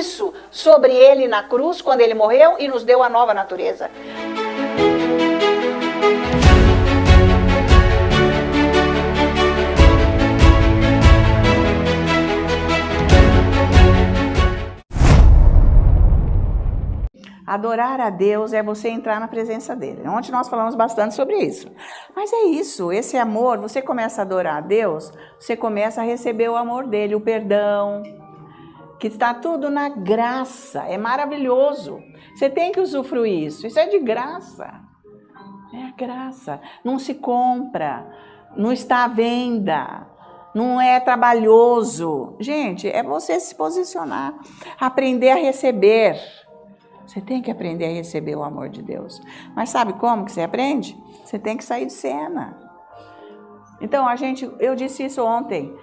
isso sobre ele na cruz, quando ele morreu e nos deu a nova natureza. Adorar a Deus é você entrar na presença dele. Ontem nós falamos bastante sobre isso. Mas é isso, esse amor, você começa a adorar a Deus, você começa a receber o amor dele, o perdão, que está tudo na graça, é maravilhoso. Você tem que usufruir isso é de graça. É a graça, não se compra, não está à venda, não é trabalhoso. Gente, é você se posicionar, aprender a receber. Você tem que aprender a receber o amor de Deus. Mas sabe como que você aprende? Você tem que sair de cena. Então, eu disse isso ontem,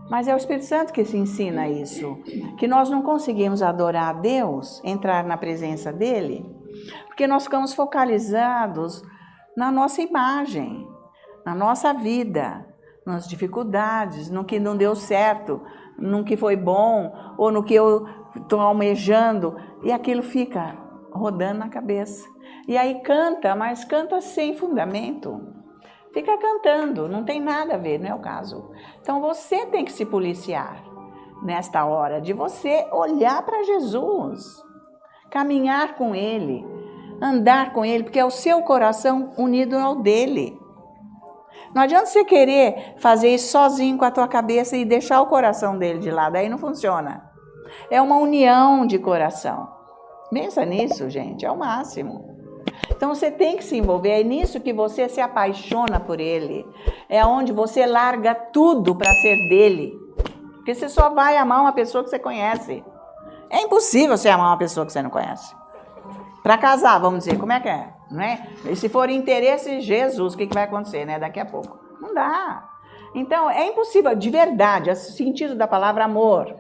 mas é o Espírito Santo que se ensina isso. Que nós não conseguimos adorar a Deus, entrar na presença dele, porque nós ficamos focalizados na nossa imagem, na nossa vida, nas dificuldades, no que não deu certo, no que foi bom, ou no que eu estou almejando, e aquilo fica rodando na cabeça. E aí canta, mas canta sem fundamento. Fica cantando, não tem nada a ver, não é o caso. Então você tem que se policiar nesta hora, de você olhar para Jesus, caminhar com ele, andar com ele, porque é o seu coração unido ao dele. Não adianta você querer fazer isso sozinho com a tua cabeça e deixar o coração dele de lado, aí não funciona. É uma união de coração. Pensa nisso, gente, é o máximo. Então você tem que se envolver, é nisso que você se apaixona por ele. É onde você larga tudo para ser dele. Porque você só vai amar uma pessoa que você conhece. É impossível você amar uma pessoa que você não conhece. Para casar, vamos dizer, como é que é? Não é? E se for interesse de Jesus, o que vai acontecer, né? Daqui a pouco. Não dá. Então, é impossível, de verdade, o sentido da palavra amor.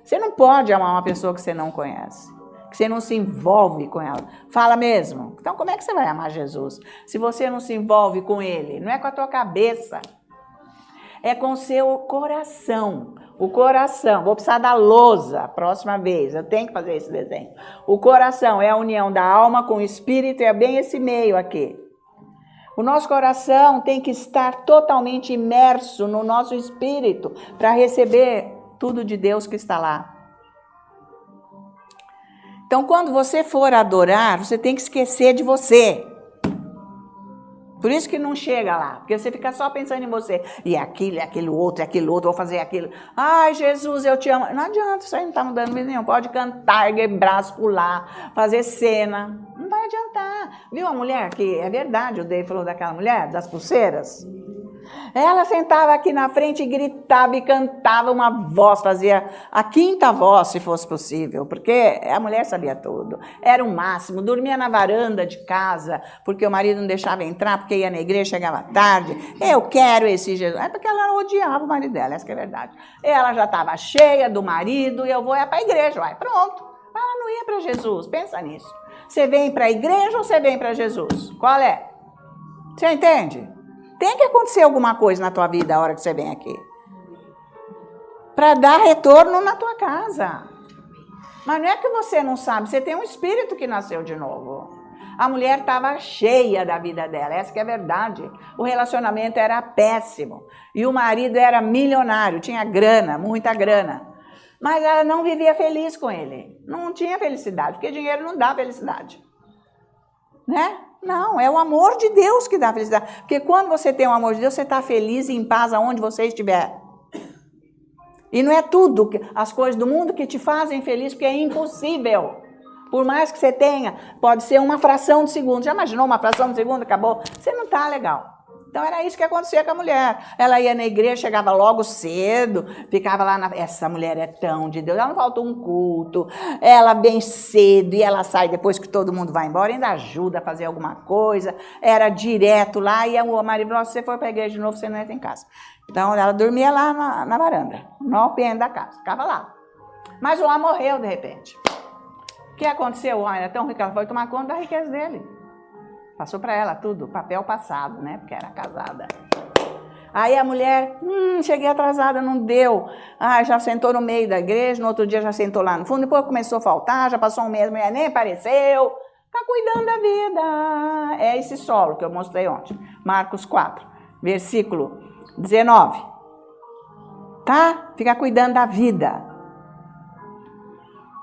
Você não pode amar uma pessoa que você não conhece, que você não se envolve com ela. Fala mesmo. Então, como é que você vai amar Jesus? Se você não se envolve com ele, não é com a tua cabeça, é com o seu coração. O coração, vou precisar da lousa a próxima vez, eu tenho que fazer esse desenho. O coração é a união da alma com o espírito, é bem esse meio aqui. O nosso coração tem que estar totalmente imerso no nosso espírito para receber tudo de Deus que está lá. Então, quando você for adorar, você tem que esquecer de você. Por isso que não chega lá, porque você fica só pensando em você. E aquilo outro, vou fazer aquilo. Ai, Jesus, eu te amo. Não adianta, isso aí não está mudando nenhum. Pode cantar, erguer braço, pular, fazer cena. Não vai adiantar. Viu a mulher que, é verdade, o Dave falou daquela mulher, das pulseiras? Ela sentava aqui na frente e gritava e cantava uma voz, fazia a quinta voz, se fosse possível, porque a mulher sabia tudo. Era o máximo, dormia na varanda de casa, porque o marido não deixava entrar, porque ia na igreja, chegava tarde. Eu quero esse Jesus. É porque ela odiava o marido dela, essa que é a verdade. Ela já estava cheia do marido e eu vou para a igreja, vai, pronto. Ela não ia para Jesus, pensa nisso. Você vem para a igreja ou você vem para Jesus? Qual é? Você entende? Tem que acontecer alguma coisa na tua vida a hora que você vem aqui. Para dar retorno na tua casa. Mas não é que você não sabe, você tem um espírito que nasceu de novo. A mulher estava cheia da vida dela, essa que é a verdade. O relacionamento era péssimo. E o marido era milionário, tinha grana, muita grana. Mas ela não vivia feliz com ele. Não tinha felicidade, porque dinheiro não dá felicidade. Né? Não, é o amor de Deus que dá felicidade. Porque quando você tem o amor de Deus, você está feliz e em paz aonde você estiver. E não é tudo, as coisas do mundo que te fazem feliz, porque é impossível. Por mais que você tenha, pode ser uma fração de segundo. Já imaginou uma fração de segundo? Acabou? Você não está legal. Então era isso que acontecia com a mulher. Ela ia na igreja, chegava logo cedo, ficava lá Essa mulher é tão de Deus, ela não faltou um culto, ela bem cedo, e ela sai depois que todo mundo vai embora, ainda ajuda a fazer alguma coisa, era direto lá, e o marido falou, se você for para a igreja de novo, você não entra em casa. Então ela dormia lá na varanda, no alpendre da casa, ficava lá. Mas o homem morreu de repente. O que aconteceu? O homem era tão rico, ela foi tomar conta da riqueza dele. Passou para ela tudo, papel passado, né? Porque era casada. Aí a mulher, cheguei atrasada, não deu. Já sentou no meio da igreja, no outro dia já sentou lá no fundo, depois começou a faltar, já passou um mês, a mulher nem apareceu. Está cuidando da vida. É esse solo que eu mostrei ontem. Marcos 4, versículo 19. Tá? Fica cuidando da vida.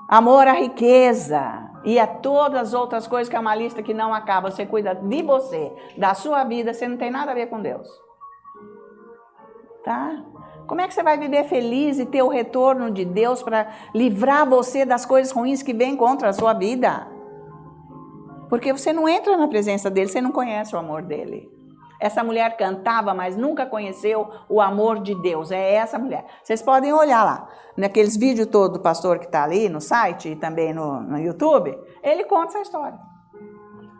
Amor à riqueza e a todas as outras coisas, que é uma lista que não acaba. Você cuida de você, da sua vida, você não tem nada a ver com Deus. Tá? Como é que você vai viver feliz e ter o retorno de Deus para livrar você das coisas ruins que vêm contra a sua vida? Porque você não entra na presença dele, você não conhece o amor dele. Essa mulher cantava, mas nunca conheceu o amor de Deus. É essa mulher. Vocês podem olhar lá, naqueles vídeos todos do pastor que está ali no site e também no YouTube, ele conta essa história.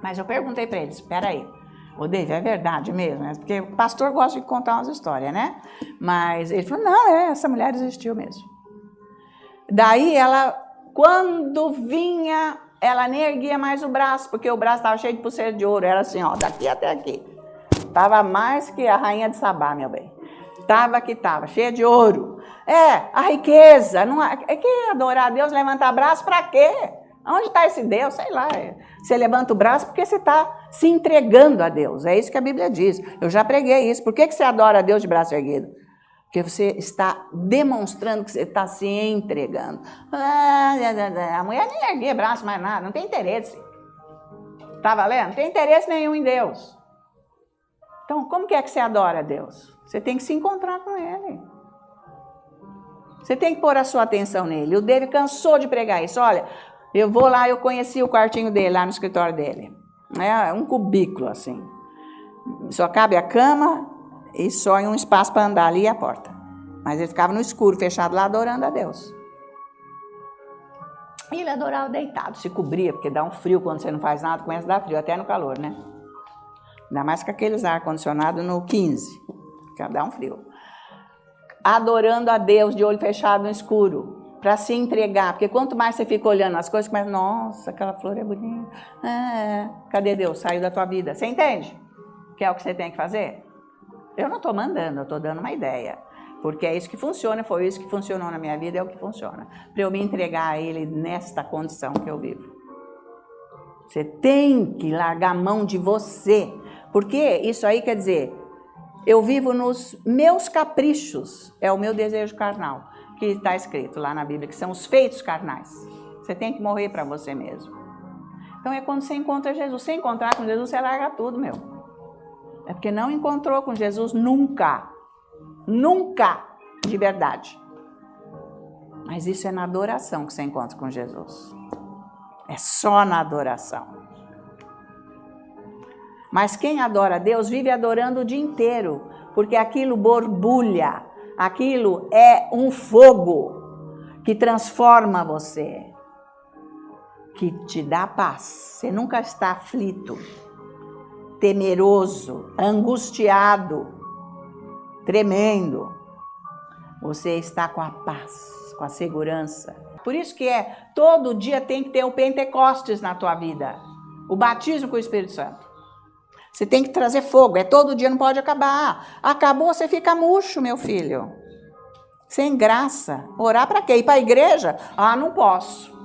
Mas eu perguntei para eles, espera aí, ô David, é verdade mesmo? Porque o pastor gosta de contar umas histórias, né? Mas ele falou, não, essa mulher existiu mesmo. Daí ela, quando vinha, ela nem erguia mais o braço, porque o braço estava cheio de pulseira de ouro, era assim, ó, daqui até aqui. Estava mais que a rainha de Sabá, meu bem. Estava, cheia de ouro. A riqueza. Não é que adorar a Deus, levantar braço, para quê? Onde está esse Deus? Sei lá. Você levanta o braço porque você está se entregando a Deus. É isso que a Bíblia diz. Eu já preguei isso. Por que você adora a Deus de braço erguido? Porque você está demonstrando que você está se entregando. A mulher nem erguia braço mais nada, não tem interesse. Tá valendo? Não tem interesse nenhum em Deus. Então, como que é que você adora a Deus? Você tem que se encontrar com Ele. Você tem que pôr a sua atenção nele. O David cansou de pregar isso. Olha, eu vou lá, eu conheci o quartinho dele, lá no escritório dele. É um cubículo, assim. Só cabe a cama e só em um espaço para andar ali e a porta. Mas ele ficava no escuro, fechado lá, adorando a Deus. E ele adorava deitado, se cobria, porque dá um frio quando você não faz nada, começa a dar frio, até no calor, né? Ainda mais com aqueles ar-condicionado no 15, que dá um frio. Adorando a Deus de olho fechado no escuro, para se entregar. Porque quanto mais você fica olhando as coisas, começa, nossa, aquela flor é bonita. Cadê Deus? Saiu da tua vida. Você entende? Que é o que você tem que fazer? Eu não estou mandando, eu estou dando uma ideia. Porque é isso que funciona, foi isso que funcionou na minha vida, é o que funciona. Para eu me entregar a Ele nesta condição que eu vivo. Você tem que largar a mão de você. Porque isso aí quer dizer, eu vivo nos meus caprichos, é o meu desejo carnal, que está escrito lá na Bíblia, que são os feitos carnais. Você tem que morrer para você mesmo. Então é quando você encontra Jesus. Se encontrar com Jesus, você larga tudo, meu. É porque não encontrou com Jesus nunca. Nunca, de verdade. Mas isso é na adoração que você encontra com Jesus. É só na adoração. Mas quem adora a Deus vive adorando o dia inteiro, porque aquilo borbulha, aquilo é um fogo que transforma você, que te dá paz. Você nunca está aflito, temeroso, angustiado, tremendo. Você está com a paz, com a segurança. Por isso que todo dia tem que ter o Pentecostes na tua vida, o batismo com o Espírito Santo. Você tem que trazer fogo, todo dia, não pode acabar. Acabou, você fica murcho, meu filho. Sem graça. Orar para quê? Ir para a igreja? Não posso.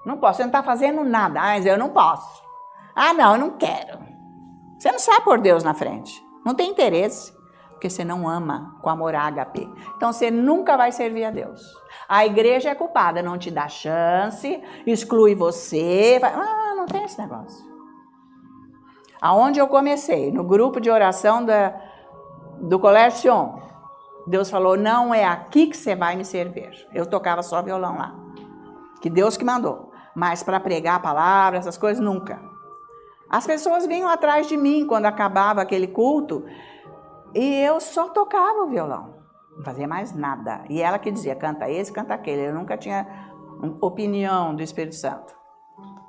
Não posso, você não está fazendo nada. Mas eu não posso. Não, eu não quero. Você não sabe pôr Deus na frente. Não tem interesse. Porque você não ama com amor ágape. Então você nunca vai servir a Deus. A igreja é culpada, não te dá chance, exclui você. Não tem esse negócio. Aonde eu comecei, no grupo de oração do Colégio Sion, Deus falou, não é aqui que você vai me servir. Eu tocava só violão lá, que Deus que mandou. Mas para pregar a palavra, essas coisas, nunca. As pessoas vinham atrás de mim quando acabava aquele culto, e eu só tocava o violão, não fazia mais nada. E ela que dizia, canta esse, canta aquele. Eu nunca tinha opinião do Espírito Santo,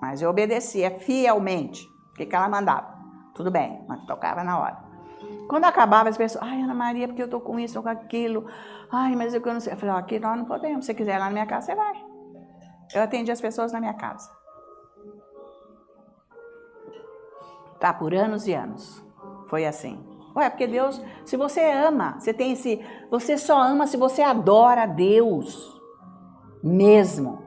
mas eu obedecia fielmente o que ela mandava. Tudo bem, mas tocava na hora. Quando acabava, as pessoas, Ana Maria, porque eu tô com isso, tô com aquilo. Mas eu não sei. Eu falei, aqui nós não podemos. Se você quiser ir lá na minha casa, você vai. Eu atendi as pessoas na minha casa. Tá, por anos e anos. Foi assim. Ué, porque Deus, se você ama, você só ama se você adora a Deus mesmo.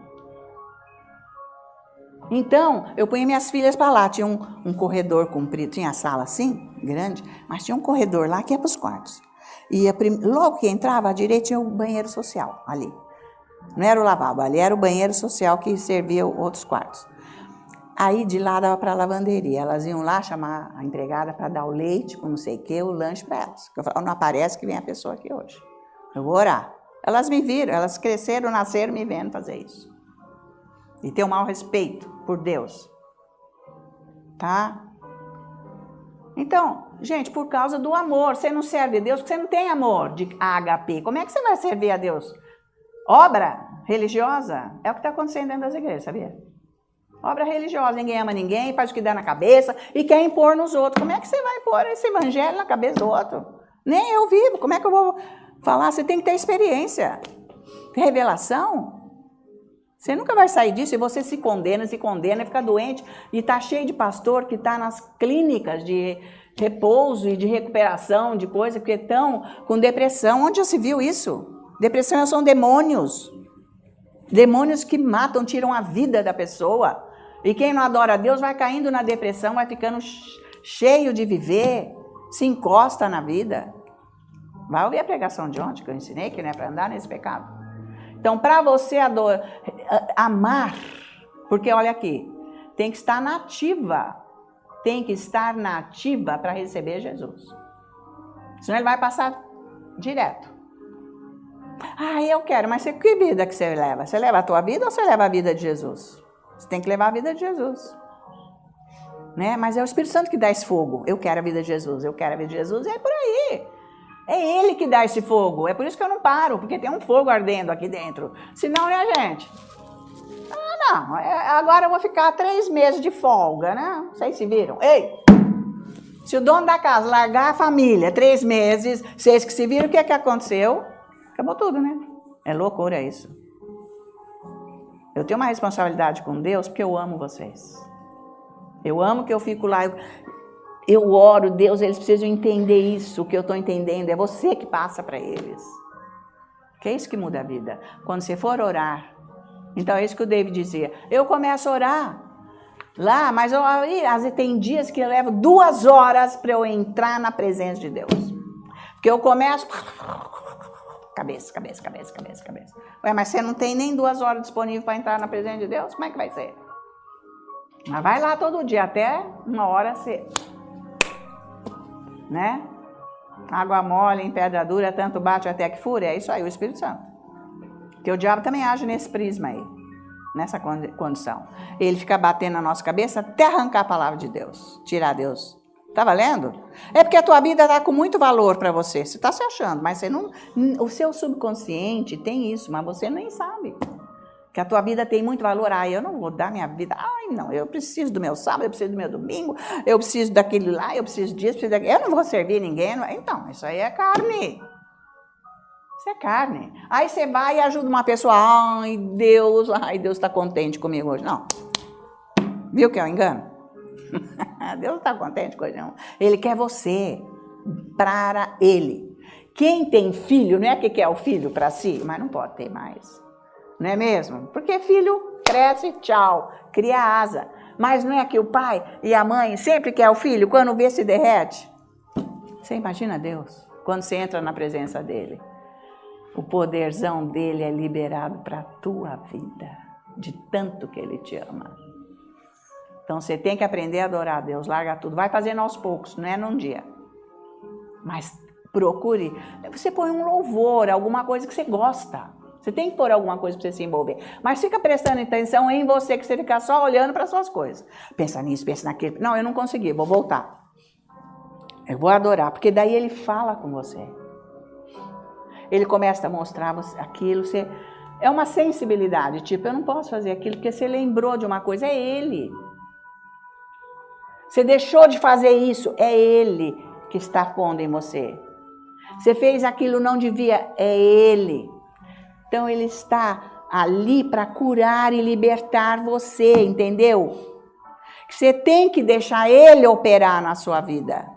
Então, eu punha minhas filhas para lá, tinha um corredor comprido, tinha a sala assim, grande, mas tinha um corredor lá que ia para os quartos. E logo que entrava, à direita tinha o banheiro social, ali. Não era o lavabo, ali era o banheiro social que servia outros quartos. Aí de lá dava para a lavanderia, elas iam lá chamar a empregada para dar o leite, com não sei o que, o lanche para elas. Eu falava, não aparece que vem a pessoa aqui hoje, eu vou orar. Elas me viram, elas cresceram, nasceram me vendo fazer isso. E ter um mau respeito por Deus. Tá? Então, gente, por causa do amor, você não serve a Deus porque você não tem amor de AHP. Como é que você vai servir a Deus? Obra religiosa é o que está acontecendo dentro das igrejas, sabia? Obra religiosa, ninguém ama ninguém, faz o que dá na cabeça e quer impor nos outros. Como é que você vai pôr esse evangelho na cabeça do outro? Nem eu vivo, como é que eu vou falar? Você tem que ter experiência, revelação. Você nunca vai sair disso e você se condena, fica doente e está cheio de pastor que está nas clínicas de repouso e de recuperação de coisa, porque estão com depressão. Onde já se viu isso? Depressão são demônios. Demônios que matam, tiram a vida da pessoa. E quem não adora a Deus vai caindo na depressão, vai ficando cheio de viver, se encosta na vida. Vai ouvir a pregação de ontem que eu ensinei, que não é para andar nesse pecado. Então, para você amar, porque olha aqui, tem que estar nativa para receber Jesus. Senão ele vai passar direto. Ah, eu quero, mas que vida que você leva? Você leva a tua vida ou você leva a vida de Jesus? Você tem que levar a vida de Jesus. Né? Mas é o Espírito Santo que dá esse fogo. Eu quero a vida de Jesus, eu quero a vida de Jesus, e é por aí. É Ele que dá esse fogo. É por isso que eu não paro, porque tem um fogo ardendo aqui dentro. Senão, né, gente? Não, agora eu vou ficar 3 meses de folga, né? Vocês se viram? Ei! Se o dono da casa largar a família 3 meses, vocês que se viram, o que é que aconteceu? Acabou tudo, né? É loucura isso. Eu tenho uma responsabilidade com Deus porque eu amo vocês. Eu amo que eu fico lá, eu oro, Deus, eles precisam entender isso, o que eu estou entendendo, é você que passa para eles. Que é isso que muda a vida. Quando você for orar, então é isso que o David dizia, eu começo a orar lá, mas tem dias que eu levo 2 horas para eu entrar na presença de Deus. Porque eu começo... Cabeça. Ué, mas você não tem nem 2 horas disponíveis para entrar na presença de Deus? Como é que vai ser? Mas vai lá todo dia, até 1 hora você... Né? Água mole em pedra dura, tanto bate até que fura. É isso aí, o Espírito Santo. Porque o diabo também age nesse prisma aí, nessa condição. Ele fica batendo na nossa cabeça até arrancar a palavra de Deus, tirar Deus. Tá valendo? É porque a tua vida está com muito valor para você. Você está se achando, mas você não... O seu subconsciente tem isso, mas você nem sabe. Que a tua vida tem muito valor. Eu não vou dar minha vida. Não, eu preciso do meu sábado, eu preciso do meu domingo, eu preciso daquele lá, eu preciso disso, preciso daquilo. Eu não vou servir ninguém. Então, isso aí é carne. Isso é carne. Aí você vai e ajuda uma pessoa. Deus está contente comigo hoje. Não. Viu que é um engano? Deus não está contente com ele, não. Ele quer você para Ele. Quem tem filho, não é que quer o filho para si, mas não pode ter mais. Não é mesmo? Porque filho cresce, tchau, cria asa. Mas não é que o pai e a mãe sempre quer o filho, quando vê se derrete? Você imagina Deus, quando você entra na presença dele. O poderzão dele é liberado para a tua vida, de tanto que ele te ama. Então, você tem que aprender a adorar a Deus, larga tudo. Vai fazendo aos poucos, não é num dia. Mas procure, você põe um louvor, alguma coisa que você gosta. Você tem que pôr alguma coisa para você se envolver. Mas fica prestando atenção em você, que você fica só olhando para as suas coisas. Pensa nisso, pensa naquilo. Não, eu não consegui, vou voltar. Eu vou adorar, porque daí ele fala com você. Ele começa a mostrar aquilo, você... É uma sensibilidade, tipo, eu não posso fazer aquilo, porque você lembrou de uma coisa, é ele. Você deixou de fazer isso, é Ele que está pondo em você. Você fez aquilo, não devia, é Ele. Então Ele está ali para curar e libertar você, entendeu? Você tem que deixar Ele operar na sua vida.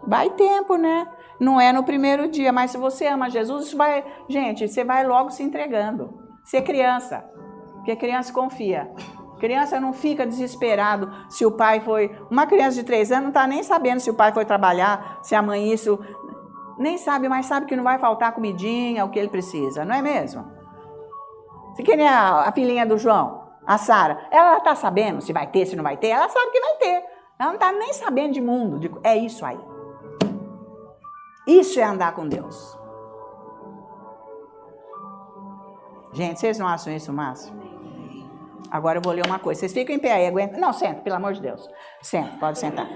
Vai tempo, né? Não é no primeiro dia, mas se você ama Jesus, isso vai... Gente, você vai logo se entregando. Ser criança, porque criança confia. Criança não fica desesperado se o pai foi... Uma criança de 3 anos não está nem sabendo se o pai foi trabalhar, se a mãe isso... Nem sabe, mas sabe que não vai faltar comidinha, o que ele precisa, não é mesmo? Se que nem a filhinha do João, a Sara, ela está sabendo se vai ter, se não vai ter, ela sabe que vai ter. Ela não está nem sabendo de mundo, é isso aí. Isso é andar com Deus. Gente, vocês não acham isso o máximo? Agora eu vou ler uma coisa. Vocês ficam em pé aí, aguenta. Não, senta, pelo amor de Deus. Senta, pode sentar.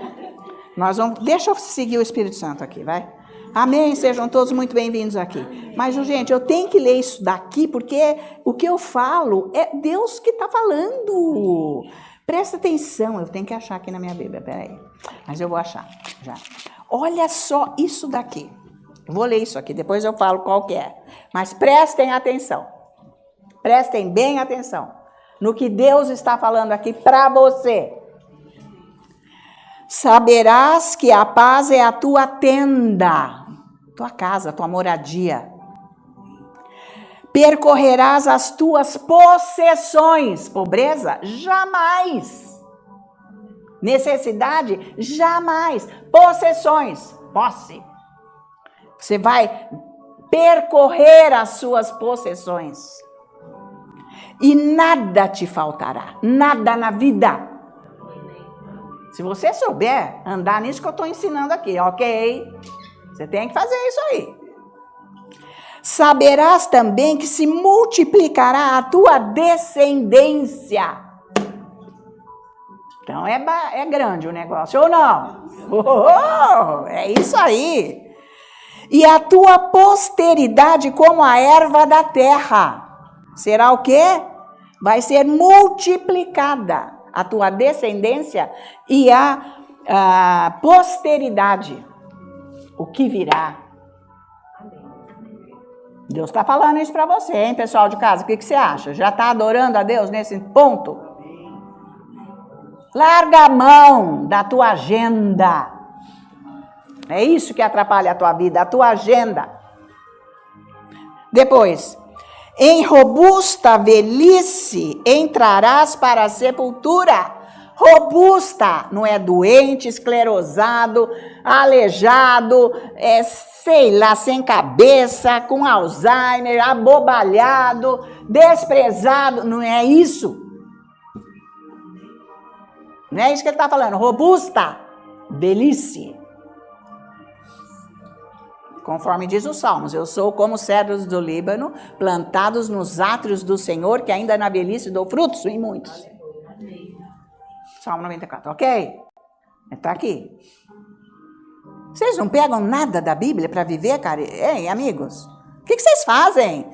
Deixa eu seguir o Espírito Santo aqui, vai. Amém, sejam todos muito bem-vindos aqui. Mas, gente, eu tenho que ler isso daqui, porque o que eu falo é Deus que está falando. Presta atenção, eu tenho que achar aqui na minha Bíblia, peraí. Mas eu vou achar, já. Olha só isso daqui. Eu vou ler isso aqui, depois eu falo qual que é. Mas prestem atenção. Prestem bem atenção no que Deus está falando aqui para você. Saberás que a paz é a tua tenda, tua casa, tua moradia. Percorrerás as tuas possessões. Pobreza? Jamais. Necessidade? Jamais. Possessões, posse. Você vai percorrer as suas possessões. E nada te faltará. Nada na vida. Se você souber andar nisso que eu estou ensinando aqui, ok? Você tem que fazer isso aí. Saberás também que se multiplicará a tua descendência. Então é grande o negócio, ou não? É isso aí. E a tua posteridade como a erva da terra. Será o quê? Vai ser multiplicada. A tua descendência e a posteridade. O que virá. Deus está falando isso para você, hein, pessoal de casa? O que você acha? Já está adorando a Deus nesse ponto? Larga a mão da tua agenda. É isso que atrapalha a tua vida, a tua agenda. Depois, em robusta velhice entrarás para a sepultura. Robusta, não é doente, esclerosado, aleijado, sei lá, sem cabeça, com Alzheimer, abobalhado, desprezado, não é isso. Não é isso que ele está falando, robusta, velhice. Conforme diz os Salmos, eu sou como cedros do Líbano, plantados nos átrios do Senhor, que ainda na velhice dou frutos em muitos. Salmo 94, ok? Está aqui. Vocês não pegam nada da Bíblia para viver, cara? Ei, amigos, o que vocês fazem?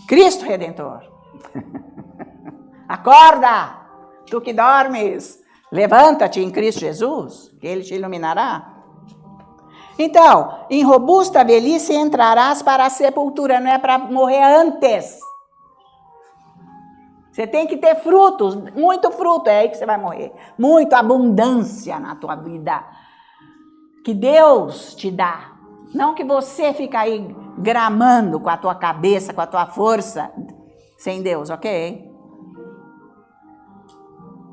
Cristo Redentor. Acorda, tu que dormes. Levanta-te em Cristo Jesus, que Ele te iluminará. Então, em robusta velhice entrarás para a sepultura, não é para morrer antes. Você tem que ter frutos, muito fruto, é aí que você vai morrer. Muita abundância na tua vida. Que Deus te dá. Não que você fica aí gramando com a tua cabeça, com a tua força, sem Deus, ok?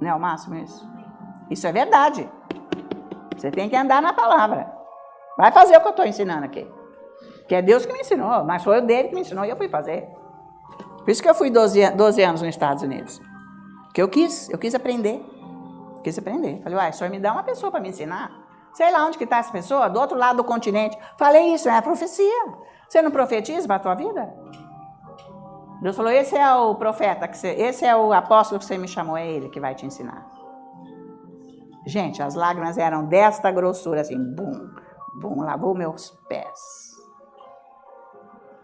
Não é o máximo isso? Isso é verdade. Você tem que andar na palavra. Vai fazer o que eu estou ensinando aqui. Que é Deus que me ensinou, mas foi o dele que me ensinou e eu fui fazer. Por isso que eu fui 12 anos nos Estados Unidos. Porque eu quis aprender. Quis aprender. Falei, o senhor me dá uma pessoa para me ensinar? Sei lá onde que está essa pessoa, do outro lado do continente. Falei isso, é a profecia. Você não profetiza para a tua vida? Deus falou, esse é o profeta, esse é o apóstolo que você me chamou, é ele que vai te ensinar. Gente, as lágrimas eram desta grossura, assim, bum, bum, lavou meus pés.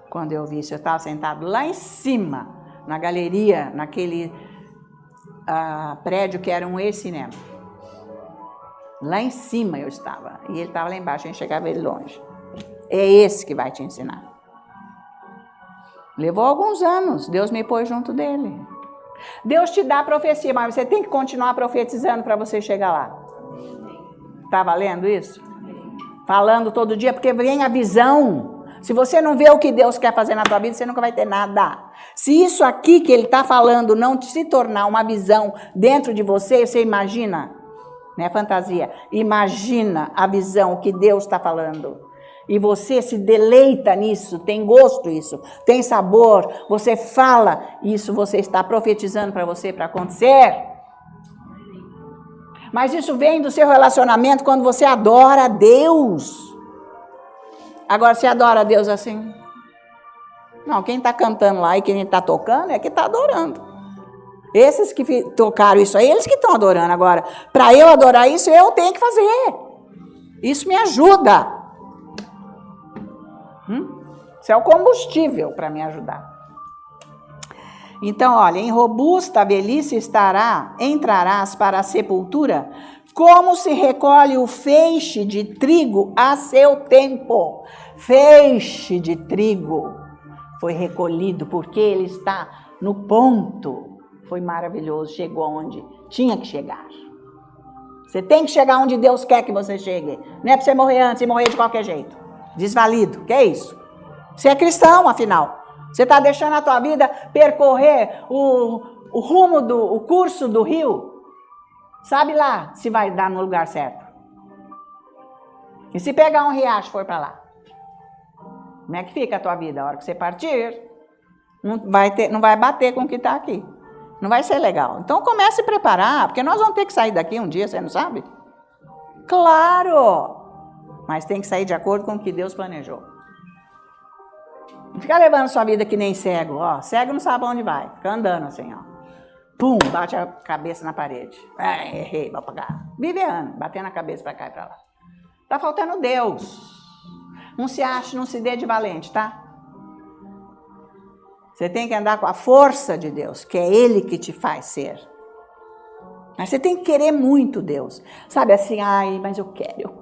Quando eu vi isso, eu estava sentado lá em cima, na galeria, naquele prédio que era um e-cinema. Lá em cima eu estava, e ele estava lá embaixo, a gente chegava ele longe. É esse que vai te ensinar. Levou alguns anos, Deus me pôs junto dele. Deus te dá profecia, mas você tem que continuar profetizando para você chegar lá. Está valendo isso? falando todo dia, porque vem a visão. Se você não vê o que Deus quer fazer na tua vida, você nunca vai ter nada. Se isso aqui que ele está falando não se tornar uma visão dentro de você, você imagina, não é fantasia, imagina a visão que Deus está falando. E você se deleita nisso, tem gosto isso, tem sabor, você fala isso, você está profetizando para você para acontecer. Mas isso vem do seu relacionamento quando você adora a Deus. Agora, você adora a Deus assim? Não, quem está cantando lá e quem está tocando é que está adorando. Esses que tocaram isso aí, eles que estão adorando. Agora, para eu adorar isso, eu tenho que fazer. Isso me ajuda. Isso é o combustível para me ajudar. Então, olha, em robusta velhice entrarás para a sepultura, como se recolhe o feixe de trigo a seu tempo. Feixe de trigo foi recolhido porque ele está no ponto. Foi maravilhoso, chegou onde tinha que chegar. Você tem que chegar onde Deus quer que você chegue. Não é para você morrer antes e morrer de qualquer jeito. Desvalido, que é isso? Você é cristão, afinal. Você está deixando a tua vida percorrer o rumo o curso do rio. Sabe lá se vai dar no lugar certo. E se pegar um riacho e for para lá? Como é que fica a tua vida? A hora que você partir, não vai bater com o que está aqui. Não vai ser legal. Então comece a se preparar, porque nós vamos ter que sair daqui um dia, você não sabe? Claro! Mas tem que sair de acordo com o que Deus planejou. Não fica levando sua vida que nem cego, ó. Cego não sabe onde vai. Fica andando assim, ó. Pum, bate a cabeça na parede. Errei, vou pagar. Viveando, batendo a cabeça pra cá e pra lá. Tá faltando Deus. Não se ache, não se dê de valente, tá? Você tem que andar com a força de Deus, que é Ele que te faz ser. Mas você tem que querer muito Deus. Sabe assim, ai, mas eu quero.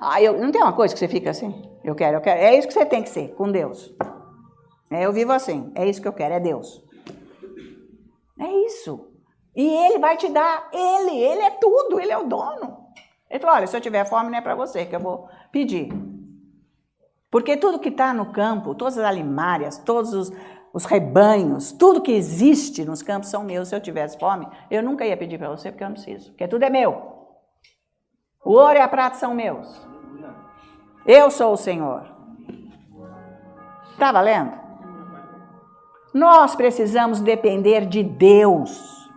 Ai, não tem uma coisa que você fica assim? Eu quero. É isso que você tem que ser, com Deus. Eu vivo assim, é isso que eu quero, é Deus. É isso. E Ele vai te dar, Ele é tudo, Ele é o dono. Ele falou, olha, se eu tiver fome não é para você que eu vou pedir. Porque tudo que está no campo, todas as alimárias, todos os rebanhos, tudo que existe nos campos são meus. Se eu tivesse fome, eu nunca ia pedir para você, porque eu não preciso. Porque tudo é meu. O ouro e a prata são meus. Eu sou o Senhor. Está valendo? Nós precisamos depender de Deus,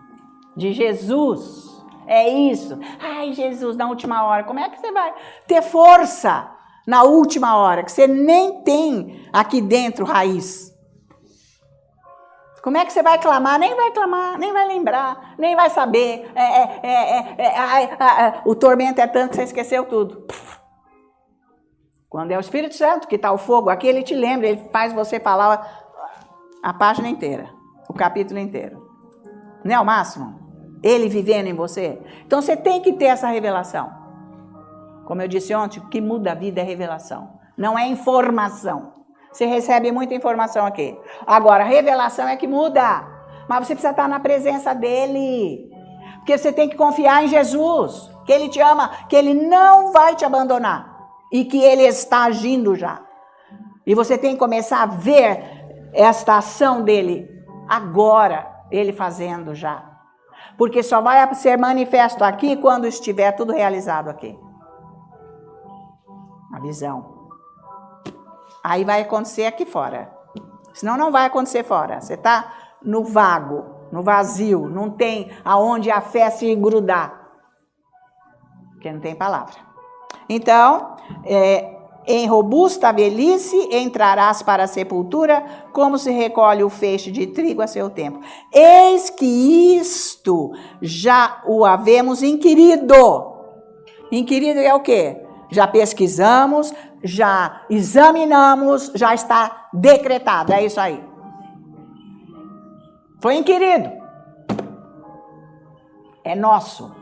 de Jesus. É isso. Ai, Jesus, na última hora, como é que você vai ter força na última hora, que você nem tem aqui dentro raiz? Como é que você vai clamar? Nem vai clamar, nem vai lembrar, nem vai saber. O tormento é tanto que você esqueceu tudo. Quando é o Espírito Santo que está o fogo aqui, ele te lembra, ele faz você falar a página inteira, o capítulo inteiro. Não é o máximo? Ele vivendo em você. Então você tem que ter essa revelação. Como eu disse ontem, o que muda a vida é revelação, não é informação. Você recebe muita informação aqui. Agora, a revelação é que muda. Mas você precisa estar na presença dele. Porque você tem que confiar em Jesus. Que ele te ama, que ele não vai te abandonar. E que ele está agindo já. E você tem que começar a ver esta ação dele agora. Ele fazendo já. Porque só vai ser manifesto aqui quando estiver tudo realizado aqui. A visão. Aí vai acontecer aqui fora. Senão não vai acontecer fora. Você está no vago, no vazio. Não tem aonde a fé se grudar. Porque não tem palavra. Então, em robusta velhice entrarás para a sepultura, como se recolhe o feixe de trigo a seu tempo. Eis que isto já o havemos inquirido. Inquirido é o quê? Já pesquisamos, já examinamos, já está decretado. É isso aí. Foi inquirido. É nosso.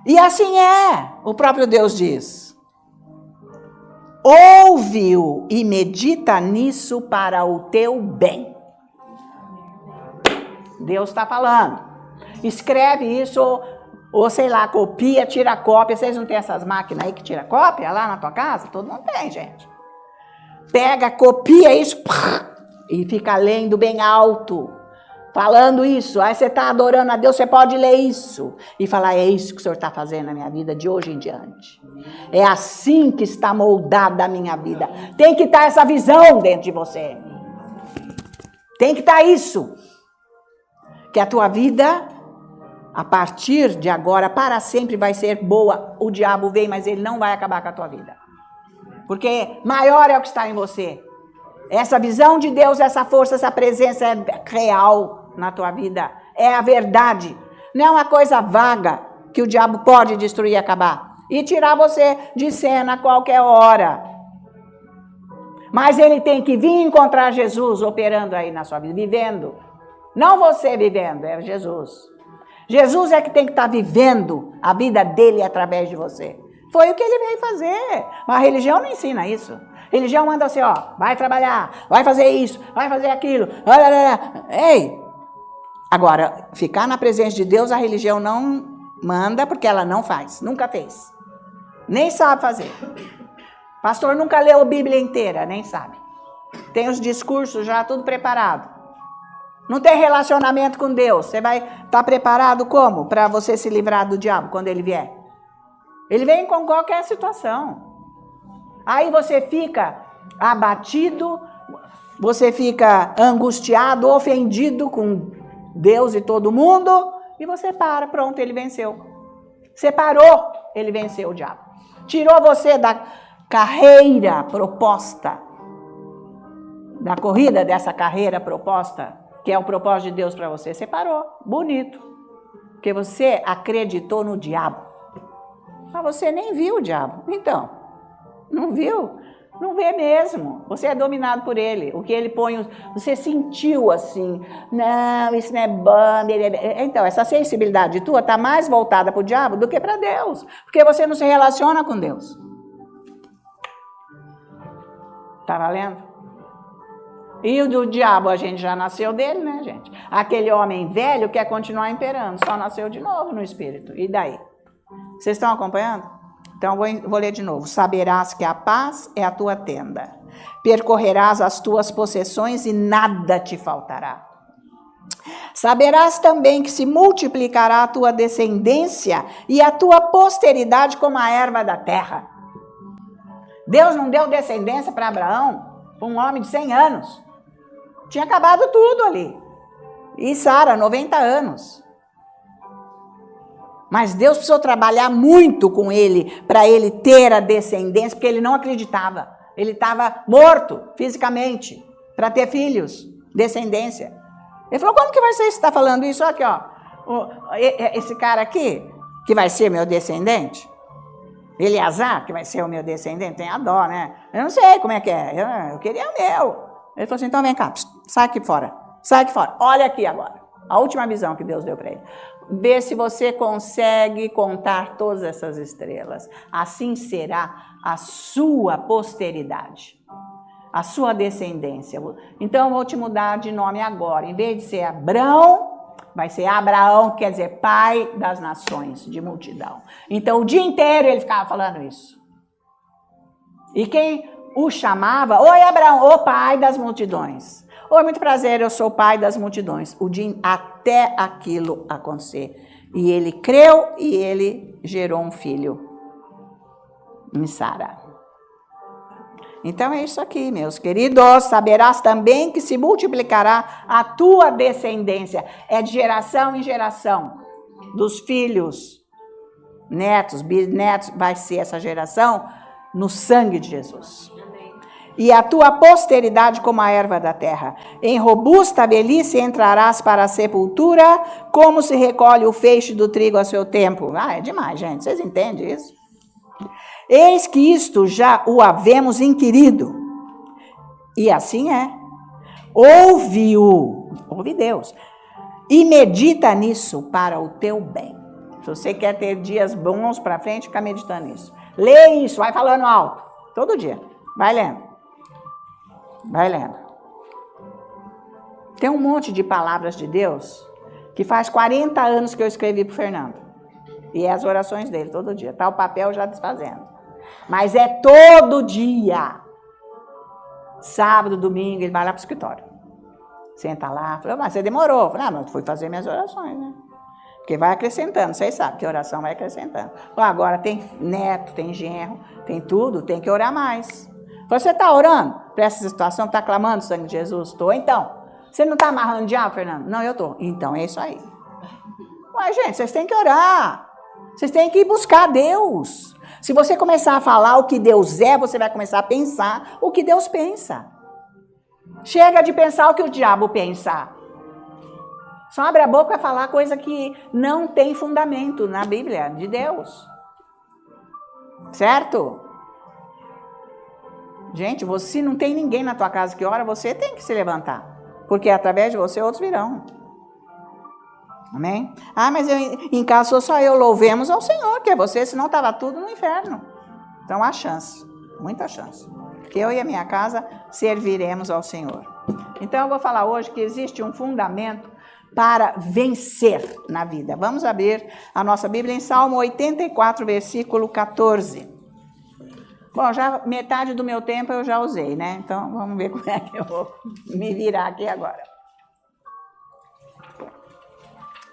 E assim é, o próprio Deus diz. Ouve-o e medita nisso para o teu bem. Deus está falando. Escreve isso Ou sei lá, copia, tira cópia. Vocês não têm essas máquinas aí que tira cópia lá na tua casa? Todo mundo tem, gente. Pega, copia isso e fica lendo bem alto. Falando isso. Aí você está adorando a Deus, você pode ler isso. E falar, é isso que o Senhor está fazendo na minha vida de hoje em diante. É assim que está moldada a minha vida. Tem que estar essa visão dentro de você. Tem que estar isso. Que a tua vida, a partir de agora, para sempre vai ser boa. O diabo vem, mas ele não vai acabar com a tua vida. Porque maior é o que está em você. Essa visão de Deus, essa força, essa presença é real na tua vida. É a verdade. Não é uma coisa vaga que o diabo pode destruir e acabar. E tirar você de cena a qualquer hora. Mas ele tem que vir encontrar Jesus operando aí na sua vida, vivendo. Não você vivendo, é Jesus. Jesus é que tem que estar vivendo a vida dele através de você. Foi o que ele veio fazer. Mas a religião não ensina isso. A religião manda assim, ó, vai trabalhar, vai fazer isso, vai fazer aquilo. Ei! Agora, ficar na presença de Deus, a religião não manda porque ela não faz, nunca fez. Nem sabe fazer. Pastor nunca leu a Bíblia inteira, nem sabe. Tem os discursos já tudo preparado. Não tem relacionamento com Deus. Você vai estar preparado como? Para você se livrar do diabo quando ele vier. Ele vem com qualquer situação. Aí você fica abatido, você fica angustiado, ofendido com Deus e todo mundo, e você para, pronto, ele venceu. Você parou, ele venceu o diabo. Tirou você da carreira proposta, da corrida dessa carreira proposta, que é o propósito de Deus para você. Você parou, bonito, porque você acreditou no diabo. Mas você nem viu o diabo. Então, não viu? Não vê mesmo. Você é dominado por ele. O que ele põe, você sentiu assim, não, isso não é bom. Então, essa sensibilidade tua está mais voltada para o diabo do que para Deus. Porque você não se relaciona com Deus. Tá valendo? E o do diabo, a gente já nasceu dele, né, gente? Aquele homem velho quer continuar imperando, só nasceu de novo no espírito. E daí? Vocês estão acompanhando? Então, vou ler de novo. Saberás que a paz é a tua tenda. Percorrerás as tuas possessões e nada te faltará. Saberás também que se multiplicará a tua descendência e a tua posteridade como a erva da terra. Deus não deu descendência para Abraão, um homem de 100 anos. Tinha acabado tudo ali. E Sara, 90 anos. Mas Deus precisou trabalhar muito com ele para ele ter a descendência, porque ele não acreditava. Ele estava morto fisicamente para ter filhos, descendência. Ele falou, como que vai ser isso? Você está falando isso? Aqui, ó. Esse cara aqui, que vai ser meu descendente, Eleazar, que vai ser o meu descendente, tem a dó, né? Eu não sei como é que é, eu queria o meu. Ele falou assim, então vem cá, sai aqui fora, olha aqui agora. A última visão que Deus deu para ele. Vê se você consegue contar todas essas estrelas. Assim será a sua posteridade, a sua descendência. Então eu vou te mudar de nome agora. Em vez de ser Abrão, vai ser Abraão, que quer dizer pai das nações, de multidão. Então o dia inteiro ele ficava falando isso. E quem o chamava, oi Abraão, o pai das multidões. Oi, muito prazer, eu sou o pai das multidões. O dia até aquilo acontecer. E ele creu e ele gerou um filho em Sara. Então é isso aqui, meus queridos. Saberás também que se multiplicará a tua descendência. É de geração em geração. Dos filhos, netos, bisnetos, vai ser essa geração no sangue de Jesus. E a tua posteridade como a erva da terra. Em robusta velhice entrarás para a sepultura, como se recolhe o feixe do trigo a seu tempo. Ah, é demais, gente. Vocês entendem isso? Eis que isto já o havemos inquirido. E assim é. Ouve Deus. E medita nisso para o teu bem. Se você quer ter dias bons para frente, fica meditando nisso. Lê isso, vai falando alto. Todo dia. Vai lendo. Vai lendo. Tem um monte de palavras de Deus que faz 40 anos que eu escrevi para o Fernando. E é as orações dele todo dia. Tá o papel já desfazendo. Mas é todo dia. Sábado, domingo, ele vai lá pro escritório. Senta lá, fala, mas você demorou. Fala, mas eu fui fazer minhas orações, né? Porque vai acrescentando, vocês sabem que oração vai acrescentando. Fala, agora tem neto, tem genro, tem tudo, tem que orar mais. Fala, você está orando para essa situação, está clamando o sangue de Jesus? Estou, então. Você não está amarrando diabo, Fernando? Não, eu estou. Então é isso aí. Mas, gente, vocês têm que orar. Vocês têm que ir buscar Deus. Se você começar a falar o que Deus é, você vai começar a pensar o que Deus pensa. Chega de pensar o que o diabo pensa. Só abre a boca para falar coisa que não tem fundamento na Bíblia de Deus. Certo? Gente, se não tem ninguém na tua casa que ora, você tem que se levantar. Porque através de você outros virão. Amém? Ah, mas em casa sou só eu. Louvemos ao Senhor, que é você, senão estava tudo no inferno. Então há chance, muita chance. Que eu e a minha casa serviremos ao Senhor. Então eu vou falar hoje que existe um fundamento para vencer na vida. Vamos abrir a nossa Bíblia em Salmo 84, versículo 14. Bom, já metade do meu tempo eu já usei, né? Então vamos ver como é que eu vou me virar aqui agora.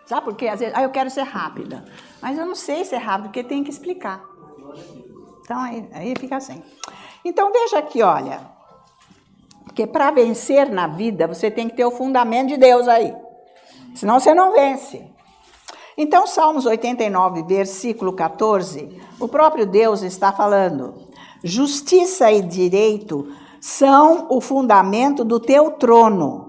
Sabe por quê? Às vezes, eu quero ser rápida. Mas eu não sei ser rápida, porque tem que explicar. Então, aí fica assim. Então, veja aqui, olha. Porque para vencer na vida, você tem que ter o fundamento de Deus aí. Senão você não vence. Então, Salmos 89, versículo 14, o próprio Deus está falando. Justiça e direito são o fundamento do teu trono.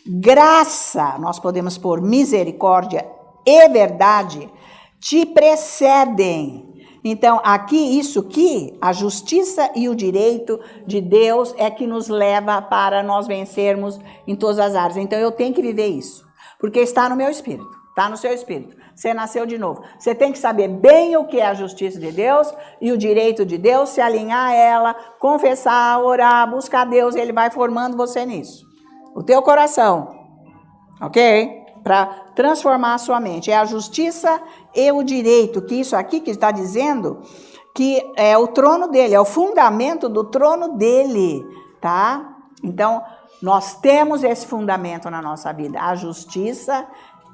Graça, nós podemos pôr misericórdia e verdade, te precedem. Então, aqui, isso que a justiça e o direito de Deus é que nos leva para nós vencermos em todas as áreas. Então, eu tenho que viver isso, porque está no meu espírito, está no seu espírito. Você nasceu de novo. Você tem que saber bem o que é a justiça de Deus e o direito de Deus, se alinhar a ela, confessar, orar, buscar Deus, ele vai formando você nisso. O teu coração, ok? Para transformar a sua mente. É a justiça e o direito, que isso aqui que está dizendo, que é o trono dele, é o fundamento do trono dele, tá? Então, nós temos esse fundamento na nossa vida, a justiça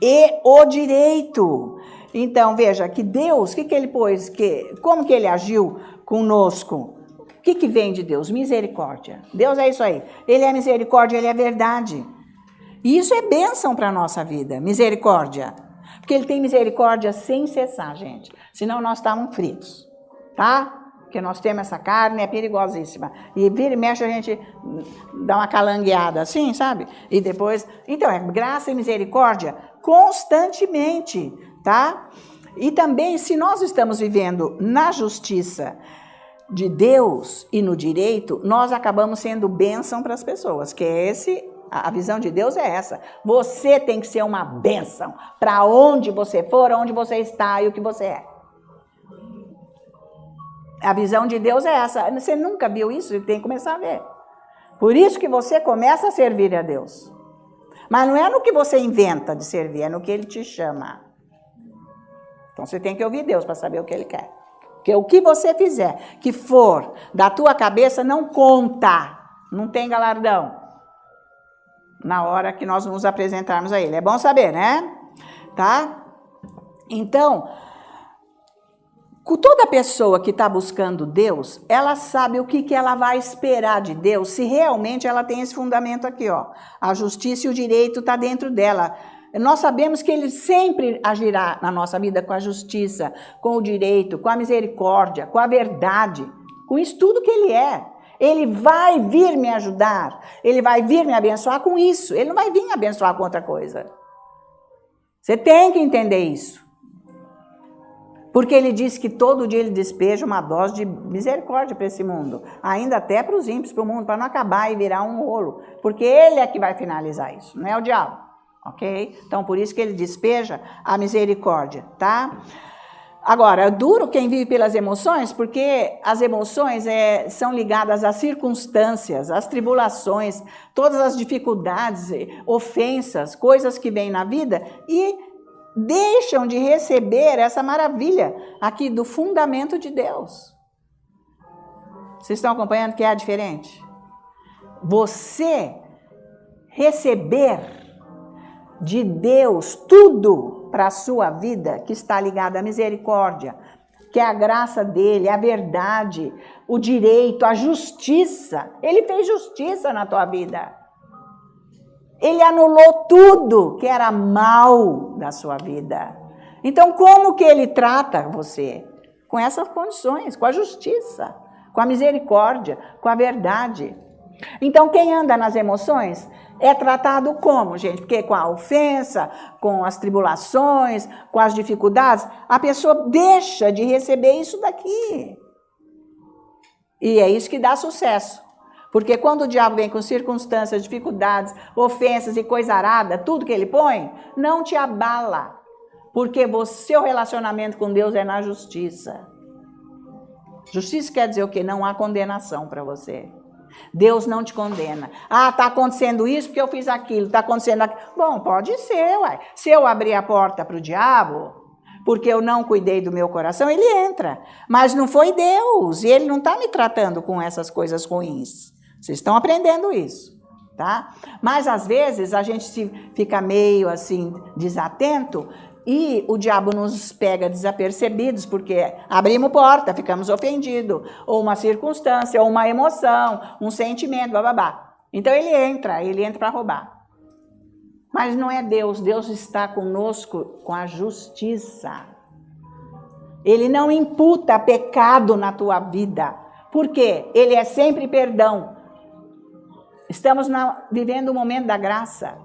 e o direito. Então, veja, que Deus, o que ele pôs, como que ele agiu conosco? O que vem de Deus? Misericórdia. Deus é isso aí. Ele é misericórdia, ele é verdade. E isso é bênção para a nossa vida, misericórdia. Porque ele tem misericórdia sem cessar, gente. Senão nós estamos fritos, tá? Porque nós temos essa carne, é perigosíssima. E vira e mexe, a gente dá uma calangueada assim, sabe? E depois... Então, é graça e misericórdia constantemente, tá? E também, se nós estamos vivendo na justiça de Deus e no direito, nós acabamos sendo bênção para as pessoas, que é a visão de Deus é essa. Você tem que ser uma bênção para onde você for, onde você está e o que você é. A visão de Deus é essa. Você nunca viu isso? Você tem que começar a ver. Por isso que você começa a servir a Deus. Mas não é no que você inventa de servir, é no que Ele te chama. Então você tem que ouvir Deus para saber o que Ele quer. Porque o que você fizer, que for da tua cabeça, não conta. Não tem galardão. Na hora que nós nos apresentarmos a Ele. É bom saber, né? Tá? Então, toda pessoa que está buscando Deus, ela sabe o que ela vai esperar de Deus, se realmente ela tem esse fundamento aqui, ó. A justiça e o direito está dentro dela. Nós sabemos que Ele sempre agirá na nossa vida com a justiça, com o direito, com a misericórdia, com a verdade, com isso tudo que Ele é. Ele vai vir me ajudar, Ele vai vir me abençoar com isso. Ele não vai vir me abençoar com outra coisa. Você tem que entender isso. Porque Ele diz que todo dia Ele despeja uma dose de misericórdia para esse mundo. Ainda até para os ímpios, para o mundo, para não acabar e virar um rolo. Porque Ele é que vai finalizar isso, não é o diabo. Ok? Então, por isso que Ele despeja a misericórdia, tá? Agora, é duro quem vive pelas emoções, porque as emoções são ligadas às circunstâncias, às tribulações, todas as dificuldades, ofensas, coisas que vêm na vida, e deixam de receber essa maravilha aqui do fundamento de Deus. Vocês estão acompanhando que é diferente? Você receber de Deus tudo para a sua vida que está ligado à misericórdia, que é a graça dele, a verdade, o direito, a justiça. Ele fez justiça na tua vida. Ele anulou tudo que era mal da sua vida. Então, como que ele trata você? Com essas condições, com a justiça, com a misericórdia, com a verdade. Então, quem anda nas emoções é tratado como, gente? Porque com a ofensa, com as tribulações, com as dificuldades, a pessoa deixa de receber isso daqui. E é isso que dá sucesso. Porque quando o diabo vem com circunstâncias, dificuldades, ofensas e coisa arada, tudo que ele põe, não te abala. Porque o seu relacionamento com Deus é na justiça. Justiça quer dizer o quê? Não há condenação para você. Deus não te condena. Ah, está acontecendo isso porque eu fiz aquilo, está acontecendo aquilo. Bom, pode ser, uai. Se eu abrir a porta para o diabo, porque eu não cuidei do meu coração, ele entra. Mas não foi Deus, e ele não está me tratando com essas coisas ruins. Vocês estão aprendendo isso, tá? Mas às vezes a gente fica meio assim desatento e o diabo nos pega desapercebidos porque abrimos porta, ficamos ofendidos, ou uma circunstância, ou uma emoção, um sentimento, bababá. Então ele entra para roubar. Mas não é Deus, Deus está conosco com a justiça. Ele não imputa pecado na tua vida. Por quê? Ele é sempre perdão. Estamos vivendo o momento da graça.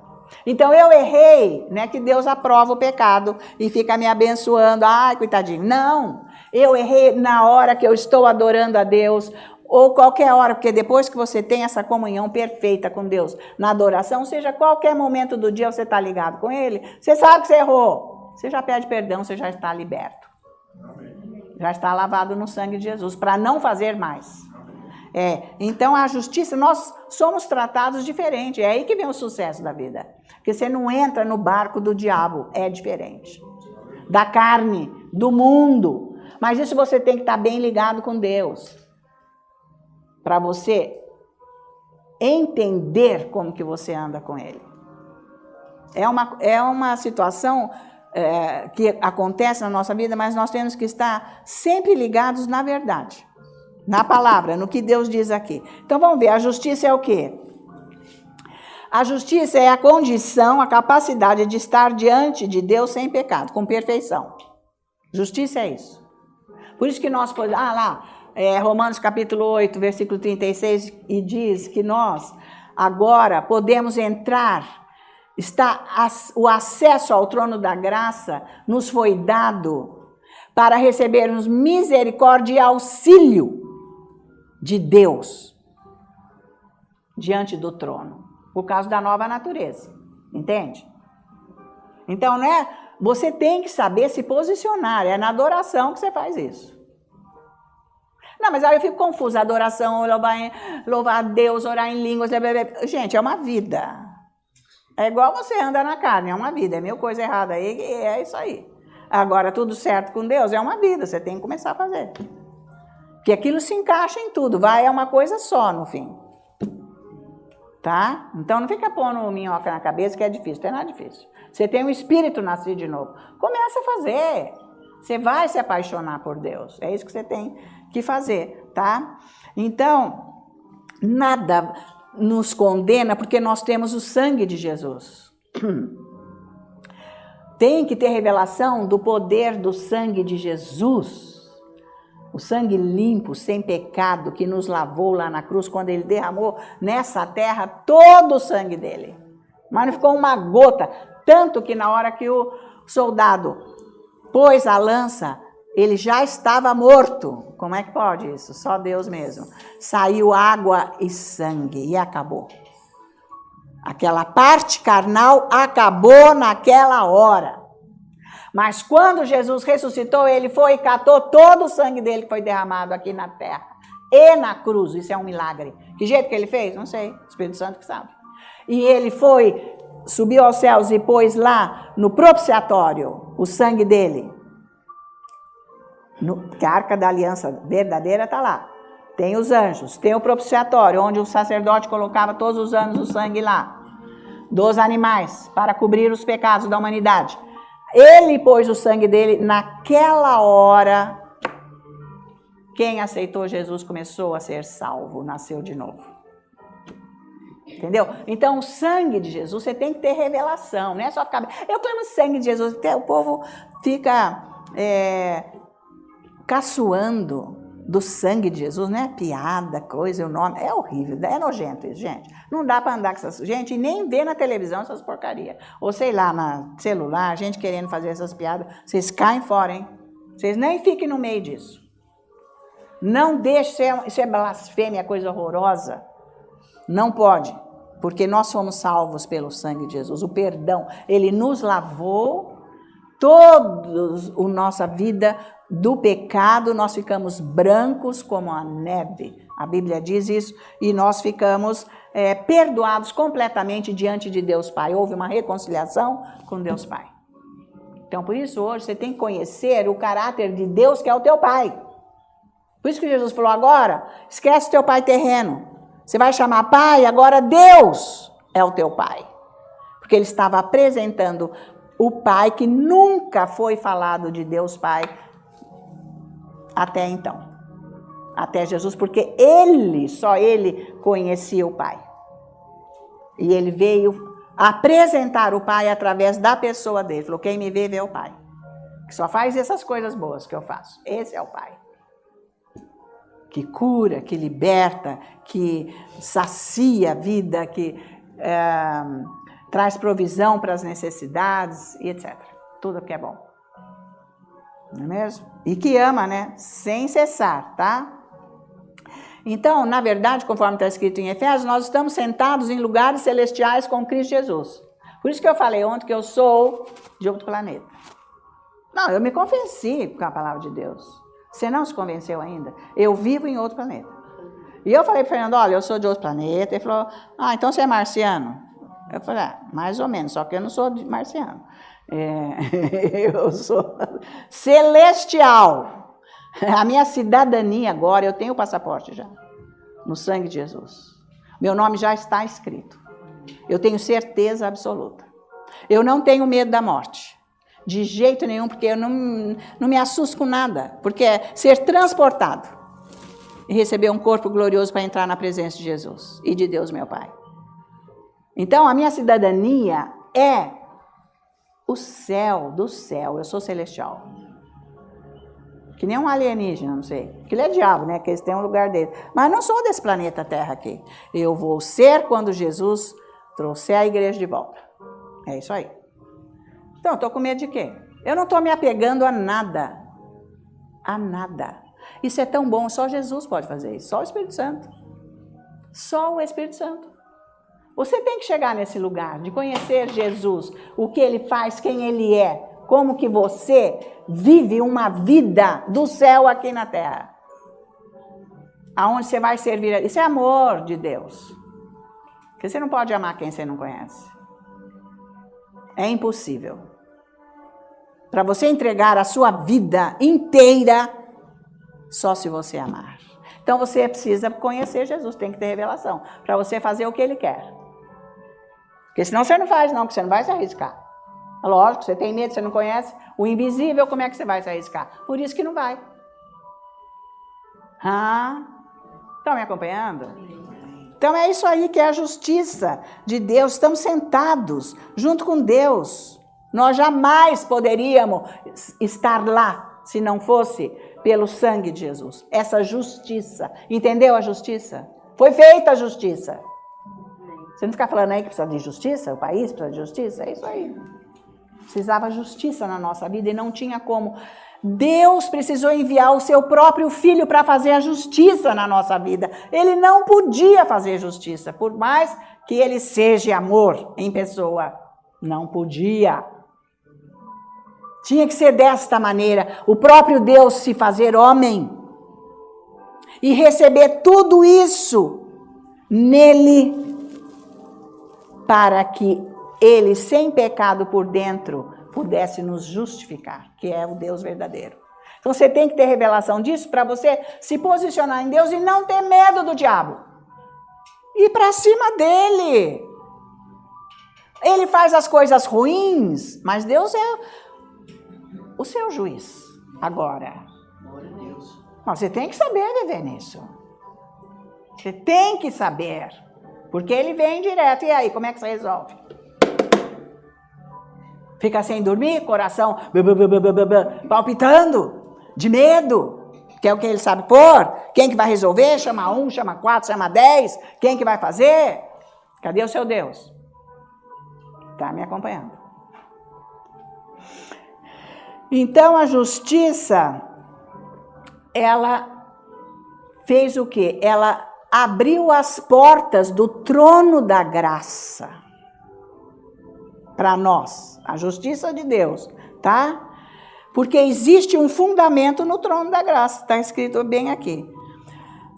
Então eu errei, não é que Deus aprova o pecado e fica me abençoando. Ai, coitadinho. Não, eu errei na hora que eu estou adorando a Deus, ou qualquer hora, porque depois que você tem essa comunhão perfeita com Deus, na adoração, seja qualquer momento do dia você está ligado com Ele, você sabe que você errou, você já pede perdão, você já está liberto. Já está lavado no sangue de Jesus, para não fazer mais. Então a justiça, nós somos tratados diferente, é aí que vem o sucesso da vida. Porque você não entra no barco do diabo, é diferente. Da carne, do mundo. Mas isso você tem que estar bem ligado com Deus. Para você entender como que você anda com Ele. É uma situação que acontece na nossa vida, mas nós temos que estar sempre ligados na verdade. Na palavra, no que Deus diz aqui. Então vamos ver, a justiça é o quê? A justiça é a condição, a capacidade de estar diante de Deus sem pecado, com perfeição. Justiça é isso. Por isso que nós podemos... Romanos capítulo 8, versículo 36, e diz que nós agora podemos entrar, o acesso ao trono da graça nos foi dado para recebermos misericórdia e auxílio de Deus diante do trono, por causa da nova natureza, entende? Então, você tem que saber se posicionar, é na adoração que você faz isso. Não, mas aí eu fico confusa, adoração, louvar a Deus, orar em línguas, gente, é uma vida. É igual você anda na carne, é uma vida, é mil coisa errada aí, é isso aí. Agora, tudo certo com Deus é uma vida, você tem que começar a fazer. Porque aquilo se encaixa em tudo, é uma coisa só no fim. Tá? Então não fica pondo minhoca na cabeça que é difícil, não é nada difícil. Você tem um espírito nascido de novo, começa a fazer. Você vai se apaixonar por Deus, é isso que você tem que fazer, tá? Então, nada nos condena porque nós temos o sangue de Jesus. Tem que ter revelação do poder do sangue de Jesus. O sangue limpo, sem pecado, que nos lavou lá na cruz, quando ele derramou nessa terra todo o sangue dele. Mas não ficou uma gota, tanto que na hora que o soldado pôs a lança, ele já estava morto. Como é que pode isso? Só Deus mesmo. Saiu água e sangue e acabou. Aquela parte carnal acabou naquela hora. Mas quando Jesus ressuscitou, ele foi e catou todo o sangue dele que foi derramado aqui na terra e na cruz. Isso é um milagre. Que jeito que ele fez? Não sei. O Espírito Santo que sabe. E ele subiu aos céus e pôs lá no propiciatório o sangue dele. Que a arca da aliança verdadeira está lá. Tem os anjos, tem o propiciatório, onde o sacerdote colocava todos os anos o sangue lá. Dos animais, para cobrir os pecados da humanidade. Ele pôs o sangue dele naquela hora. Quem aceitou Jesus começou a ser salvo, nasceu de novo. Entendeu? Então, o sangue de Jesus, você tem que ter revelação, não é só ficar... Eu clamo sangue de Jesus, até o povo fica caçoando do sangue de Jesus, né? Piada, coisa, o nome, é horrível, é nojento isso, gente. Não dá para andar com essas... Gente, e nem ver na televisão essas porcarias. Ou sei lá, no celular, gente querendo fazer essas piadas, vocês caem fora, hein? Vocês nem fiquem no meio disso. Não deixe, isso é blasfêmia, coisa horrorosa. Não pode, porque nós somos salvos pelo sangue de Jesus. O perdão, ele nos lavou toda a nossa vida do pecado, nós ficamos brancos como a neve. A Bíblia diz isso, e nós ficamos perdoados completamente diante de Deus Pai. Houve uma reconciliação com Deus Pai. Então, por isso, hoje, você tem que conhecer o caráter de Deus, que é o teu Pai. Por isso que Jesus falou, agora, esquece o teu pai terreno. Você vai chamar pai, agora Deus é o teu pai. Porque ele estava apresentando o pai que nunca foi falado de Deus Pai até então. Até Jesus, porque só ele conhecia o pai. E ele veio apresentar o pai através da pessoa dele. Falou, quem me vê, vê o pai. Que só faz essas coisas boas que eu faço. Esse é o pai. Que cura, que liberta, que sacia a vida, que traz provisão para as necessidades e etc. Tudo que é bom. Não é mesmo? E que ama, né? Sem cessar, tá? Então, na verdade, conforme está escrito em Efésios, nós estamos sentados em lugares celestiais com Cristo Jesus. Por isso que eu falei ontem que eu sou de outro planeta. Não, eu me convenci com a palavra de Deus. Você não se convenceu ainda? Eu vivo em outro planeta. E eu falei para o Fernando, olha, eu sou de outro planeta. Ele falou, então você é marciano? Eu falei, mais ou menos, só que eu não sou marciano. Eu sou celestial. A minha cidadania agora, eu tenho o passaporte já, no sangue de Jesus. Meu nome já está escrito. Eu tenho certeza absoluta. Eu não tenho medo da morte. De jeito nenhum, porque eu não me assusto com nada. Porque é ser transportado e receber um corpo glorioso para entrar na presença de Jesus e de Deus, meu Pai. Então, a minha cidadania é o céu do céu. Eu sou celestial. Que nem um alienígena, não sei. Que ele é diabo, né? Que eles têm um lugar dele. Mas eu não sou desse planeta Terra aqui. Eu vou ser quando Jesus trouxer a igreja de volta. É isso aí. Então, eu estou com medo de quê? Eu não estou me apegando a nada. A nada. Isso é tão bom, só Jesus pode fazer isso. Só o Espírito Santo. Só o Espírito Santo. Você tem que chegar nesse lugar de conhecer Jesus, o que ele faz, quem ele é, como que você vive uma vida do céu aqui na terra. Aonde você vai servir. Isso é amor de Deus. Porque você não pode amar quem você não conhece. É impossível. Para você entregar a sua vida inteira, só se você amar. Então você precisa conhecer Jesus, tem que ter revelação, para você fazer o que ele quer. Porque senão você não faz não, porque você não vai se arriscar. Lógico, você tem medo, você não conhece o invisível, como é que você vai se arriscar? Por isso que não vai. Estão me acompanhando? Então é isso aí que é a justiça de Deus. Estamos sentados junto com Deus. Nós jamais poderíamos estar lá se não fosse pelo sangue de Jesus. Essa justiça. Entendeu a justiça? Foi feita a justiça. Você não fica falando aí que precisa de justiça? O país precisa de justiça? É isso aí. Precisava justiça na nossa vida e não tinha como. Deus precisou enviar o seu próprio filho para fazer a justiça na nossa vida. Ele não podia fazer justiça, por mais que ele seja amor em pessoa. Não podia. Tinha que ser desta maneira, o próprio Deus se fazer homem e receber tudo isso nele, para que ele, sem pecado por dentro, pudesse nos justificar, que é o Deus verdadeiro. Então você tem que ter revelação disso para você se posicionar em Deus e não ter medo do diabo. Ir para cima dele. Ele faz as coisas ruins, mas Deus é o seu juiz. Agora, você tem que saber viver nisso. Você tem que saber. Porque ele vem direto. E aí, como é que você resolve? Fica sem dormir, coração palpitando, de medo, que é o que ele sabe pôr. Quem que vai resolver? Chama 1, chama 4, chama 10. Quem que vai fazer? Cadê o seu Deus? Está me acompanhando. Então a justiça, ela fez o quê? Ela abriu as portas do trono da graça para nós, a justiça de Deus, tá? Porque existe um fundamento no trono da graça, está escrito bem aqui.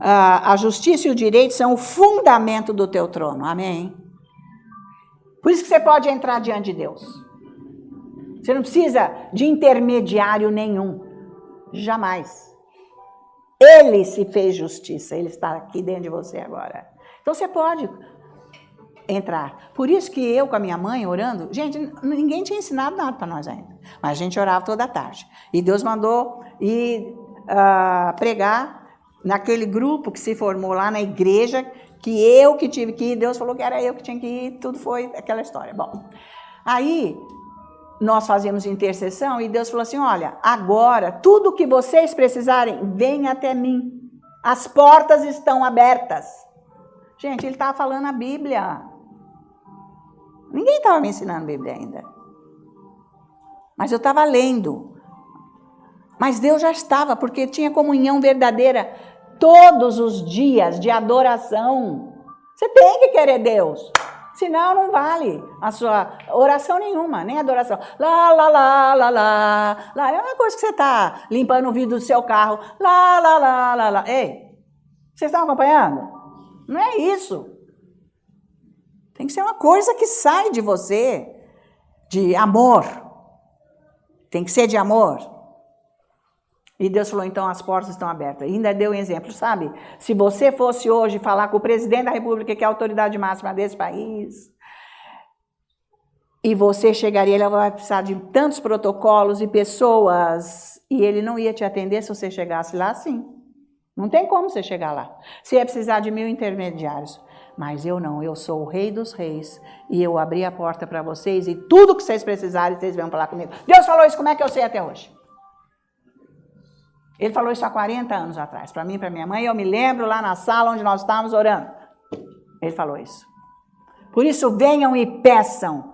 A justiça e o direito são o fundamento do teu trono, amém? Por isso que você pode entrar diante de Deus. Você não precisa de intermediário nenhum, jamais. Ele se fez justiça, ele está aqui dentro de você agora. Então você pode entrar. Por isso que eu com a minha mãe orando, gente, ninguém tinha ensinado nada para nós ainda, mas a gente orava toda tarde. E Deus mandou ir pregar naquele grupo que se formou lá na igreja, que eu que tive que ir, Deus falou que era eu que tinha que ir, tudo foi aquela história. Bom, aí nós fazíamos intercessão e Deus falou assim, olha, agora tudo que vocês precisarem, venha até mim. As portas estão abertas. Gente, ele estava falando a Bíblia. Ninguém estava me ensinando a Bíblia ainda. Mas eu estava lendo. Mas Deus já estava, porque tinha comunhão verdadeira todos os dias de adoração. Você tem que querer Deus. Senão não vale a sua oração nenhuma, nem adoração. Lá, lá, lá, lá, lá, lá. É uma coisa que você está limpando o vidro do seu carro. Lá, lá, lá, lá, lá. Ei, vocês estão acompanhando? Não é isso. Tem que ser uma coisa que sai de você, de amor. Tem que ser de amor. E Deus falou, então as portas estão abertas. E ainda deu um exemplo, sabe? Se você fosse hoje falar com o presidente da República, que é a autoridade máxima desse país, e você chegaria, ele vai precisar de tantos protocolos e pessoas, e ele não ia te atender se você chegasse lá assim. Não tem como você chegar lá. Você ia precisar de 1000 intermediários. Mas eu não, eu sou o rei dos reis, e eu abri a porta para vocês, e tudo que vocês precisarem, vocês vão falar comigo. Deus falou isso, como é que eu sei até hoje? Ele falou isso há 40 anos atrás, para mim e para minha mãe. Eu me lembro lá na sala onde nós estávamos orando. Ele falou isso. Por isso, venham e peçam.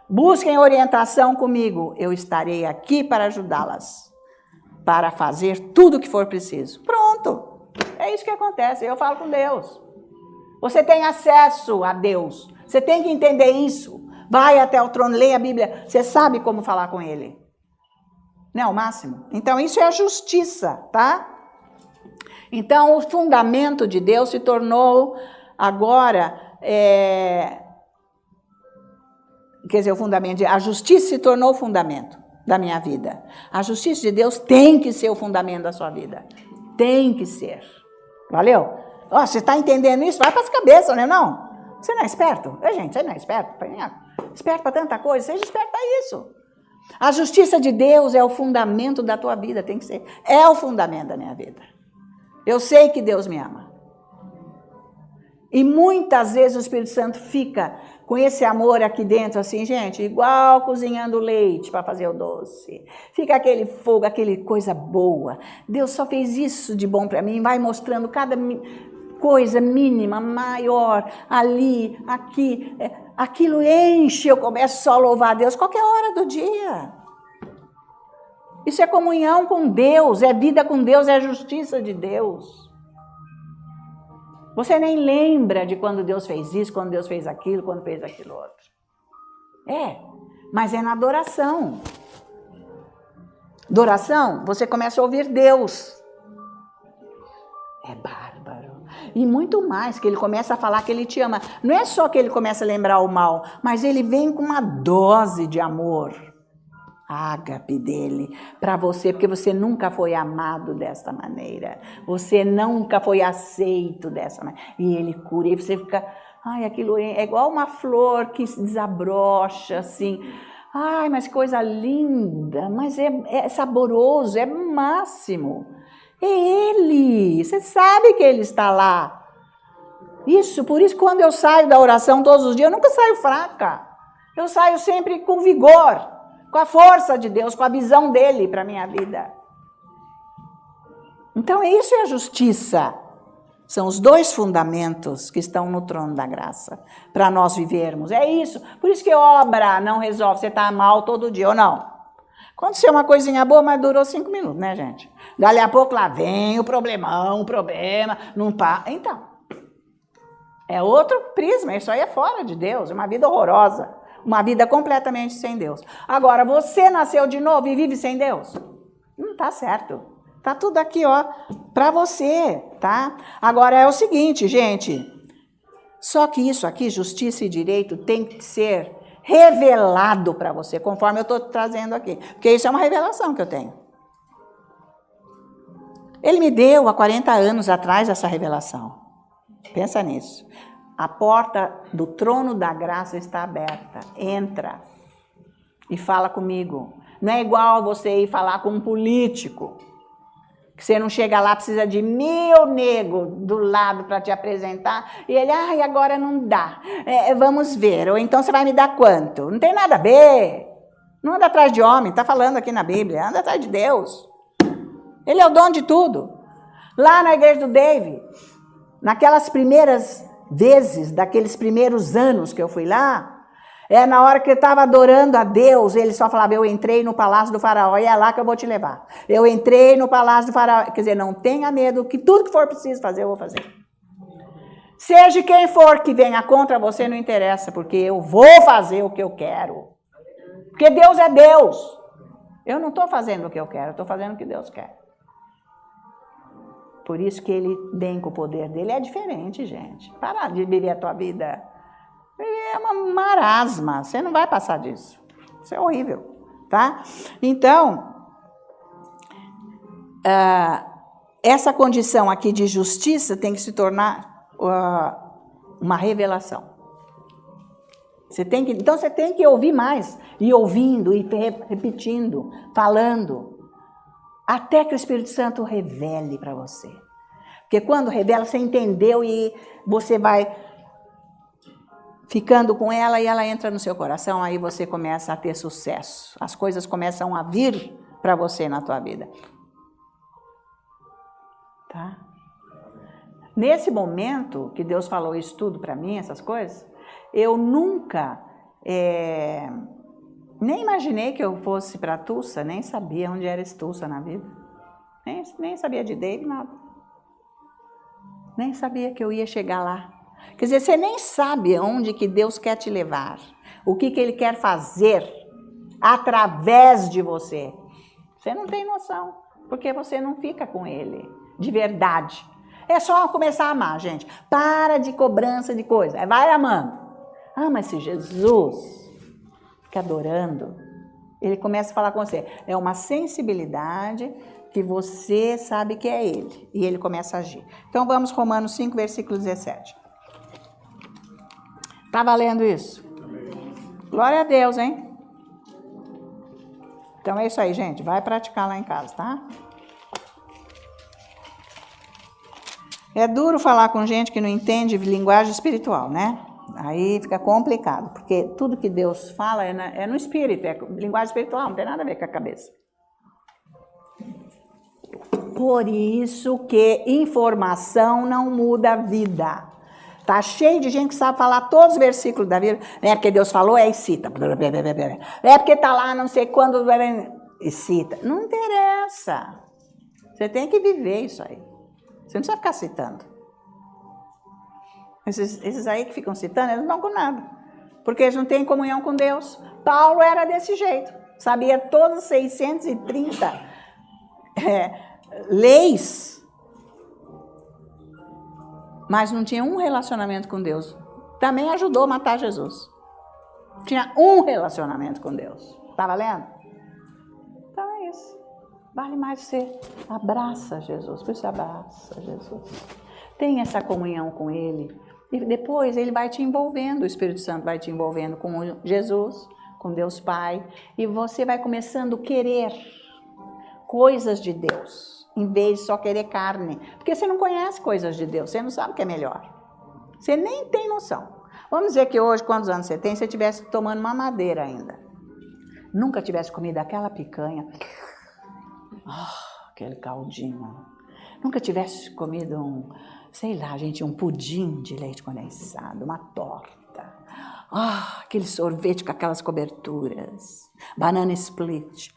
Busquem orientação comigo. Eu estarei aqui para ajudá-las. Para fazer tudo o que for preciso. Pronto. É isso que acontece. Eu falo com Deus. Você tem acesso a Deus. Você tem que entender isso. Vai até o trono, leia a Bíblia. Você sabe como falar com Ele. Não é o máximo? Então, isso é a justiça, tá? Então, o fundamento de Deus se tornou agora, quer dizer, o fundamento, a justiça se tornou o fundamento da minha vida. A justiça de Deus tem que ser o fundamento da sua vida. Tem que ser. Valeu? Ó, você está entendendo isso? Vai para as cabeças, não é não? Você não é esperto? Gente, você não é esperto? Esperto para tanta coisa? Seja esperto para isso. A justiça de Deus é o fundamento da tua vida, tem que ser. É o fundamento da minha vida. Eu sei que Deus me ama. E muitas vezes o Espírito Santo fica com esse amor aqui dentro, assim, gente, igual cozinhando leite para fazer o doce. Fica aquele fogo, aquele coisa boa. Deus só fez isso de bom para mim, vai mostrando cada coisa mínima, maior, ali, aqui. Aquilo enche, eu começo só a louvar a Deus qualquer hora do dia. Isso é comunhão com Deus, é vida com Deus, é justiça de Deus. Você nem lembra de quando Deus fez isso, quando Deus fez aquilo, quando fez aquilo outro. Mas é na adoração. Adoração, você começa a ouvir Deus. É bárbaro. E muito mais, que ele começa a falar que ele te ama. Não é só que ele começa a lembrar o mal, mas ele vem com uma dose de amor. ágape dele para você, porque você nunca foi amado dessa maneira, você nunca foi aceito dessa maneira, e ele cura, e você fica, ai, aquilo é igual uma flor que se desabrocha, assim, ai, mas coisa linda, mas é saboroso, é máximo, é ele, você sabe que ele está lá. Isso, por isso quando eu saio da oração todos os dias, eu nunca saio fraca. Eu saio sempre com vigor, com a força de Deus, com a visão dele para a minha vida. Então isso é a justiça. São os dois fundamentos que estão no trono da graça, para nós vivermos. É isso. Por isso que obra não resolve. Você está mal todo dia ou não. Aconteceu uma coisinha boa, mas durou 5 minutos, né, gente? Dali a pouco lá vem o problemão, o problema, não pá. Então, é outro prisma, isso aí é fora de Deus, é uma vida horrorosa, uma vida completamente sem Deus. Agora, você nasceu de novo e vive sem Deus? Não tá certo. Tá tudo aqui, ó, para você, tá? Agora é o seguinte, gente, só que isso aqui, justiça e direito, tem que ser revelado para você, conforme eu estou trazendo aqui, porque isso é uma revelação que eu tenho. Ele me deu há 40 anos atrás essa revelação. Pensa nisso. A porta do trono da graça está aberta. Entra e fala comigo. Não é igual você ir falar com um político, que você não chega lá, precisa de 1000 negros do lado para te apresentar, e ele, ai, agora não dá, vamos ver, ou então você vai me dar quanto? Não tem nada a ver. Não anda atrás de homem, está falando aqui na Bíblia, anda atrás de Deus. Ele é o dono de tudo. Lá na igreja do David, naquelas primeiras vezes, daqueles primeiros anos que eu fui lá, na hora que eu estava adorando a Deus, ele só falava, eu entrei no palácio do faraó, e é lá que eu vou te levar. Eu entrei no palácio do faraó, quer dizer, não tenha medo, que tudo que for preciso fazer, eu vou fazer. Seja quem for que venha contra você, não interessa, porque eu vou fazer o que eu quero. Porque Deus é Deus. Eu não estou fazendo o que eu quero, eu estou fazendo o que Deus quer. Por isso que ele vem com o poder dele. É diferente, gente. Para de viver a tua vida. É uma marasma. Você não vai passar disso. Isso é horrível, tá? Então, essa condição aqui de justiça tem que se tornar uma revelação. Então você tem que ouvir mais. E ouvindo, e repetindo, falando. Até que o Espírito Santo revele para você. Porque quando revela, você entendeu e você vai ficando com ela e ela entra no seu coração, aí você começa a ter sucesso. As coisas começam a vir para você na tua vida. Tá? Nesse momento que Deus falou isso tudo para mim, essas coisas, eu nunca... nem imaginei que eu fosse para Tulsa, nem sabia onde era Tulsa na vida. Nem sabia de David, nada. Nem sabia que eu ia chegar lá. Quer dizer, você nem sabe onde que Deus quer te levar. O que Ele quer fazer através de você. Você não tem noção, porque você não fica com Ele, de verdade. É só começar a amar, gente. Para de cobrança de coisa. Vai amando. Mas se Jesus... fica adorando, ele começa a falar com você. É uma sensibilidade que você sabe que é ele. E ele começa a agir. Então vamos Romanos 5, versículo 17. Tá valendo isso? Glória a Deus, hein? Então é isso aí, gente. Vai praticar lá em casa, tá? É duro falar com gente que não entende linguagem espiritual, né? Aí fica complicado, porque tudo que Deus fala é no espírito, é linguagem espiritual, não tem nada a ver com a cabeça. Por isso que informação não muda a vida. Tá cheio de gente que sabe falar todos os versículos da Bíblia, é porque Deus falou, e cita. É porque tá lá, não sei quando, e cita. Não interessa. Você tem que viver isso aí. Você não precisa ficar citando. Esses aí que ficam citando, eles não vão com nada. Porque eles não têm comunhão com Deus. Paulo era desse jeito. Sabia todas as 630 leis. Mas não tinha um relacionamento com Deus. Também ajudou a matar Jesus. Tinha um relacionamento com Deus. Tá valendo? Vale mais você abraça Jesus, por isso abraça Jesus. Tem essa comunhão com Ele. E depois Ele vai te envolvendo, o Espírito Santo vai te envolvendo com Jesus, com Deus Pai. E você vai começando a querer coisas de Deus, em vez de só querer carne. Porque você não conhece coisas de Deus, você não sabe o que é melhor. Você nem tem noção. Vamos dizer que hoje, quantos anos você tem, se você estivesse tomando uma madeira ainda. Nunca tivesse comido aquela picanha, aquele caldinho. Nunca tivesse comido um pudim de leite condensado, uma torta. Aquele sorvete com aquelas coberturas. Banana split.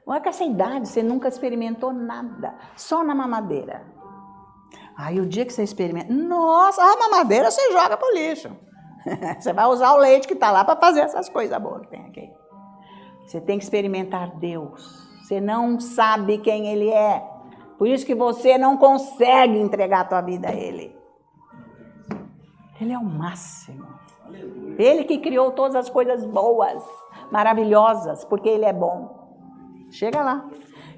Olha que essa idade você nunca experimentou nada, só na mamadeira. Aí o dia que você experimenta, nossa, a mamadeira você joga pro lixo. Você vai usar o leite que está lá para fazer essas coisas boas que tem aqui. Você tem que experimentar Deus. Você não sabe quem Ele é. Por isso que você não consegue entregar a tua vida a Ele. Ele é o máximo. Ele que criou todas as coisas boas, maravilhosas, porque Ele é bom. Chega lá.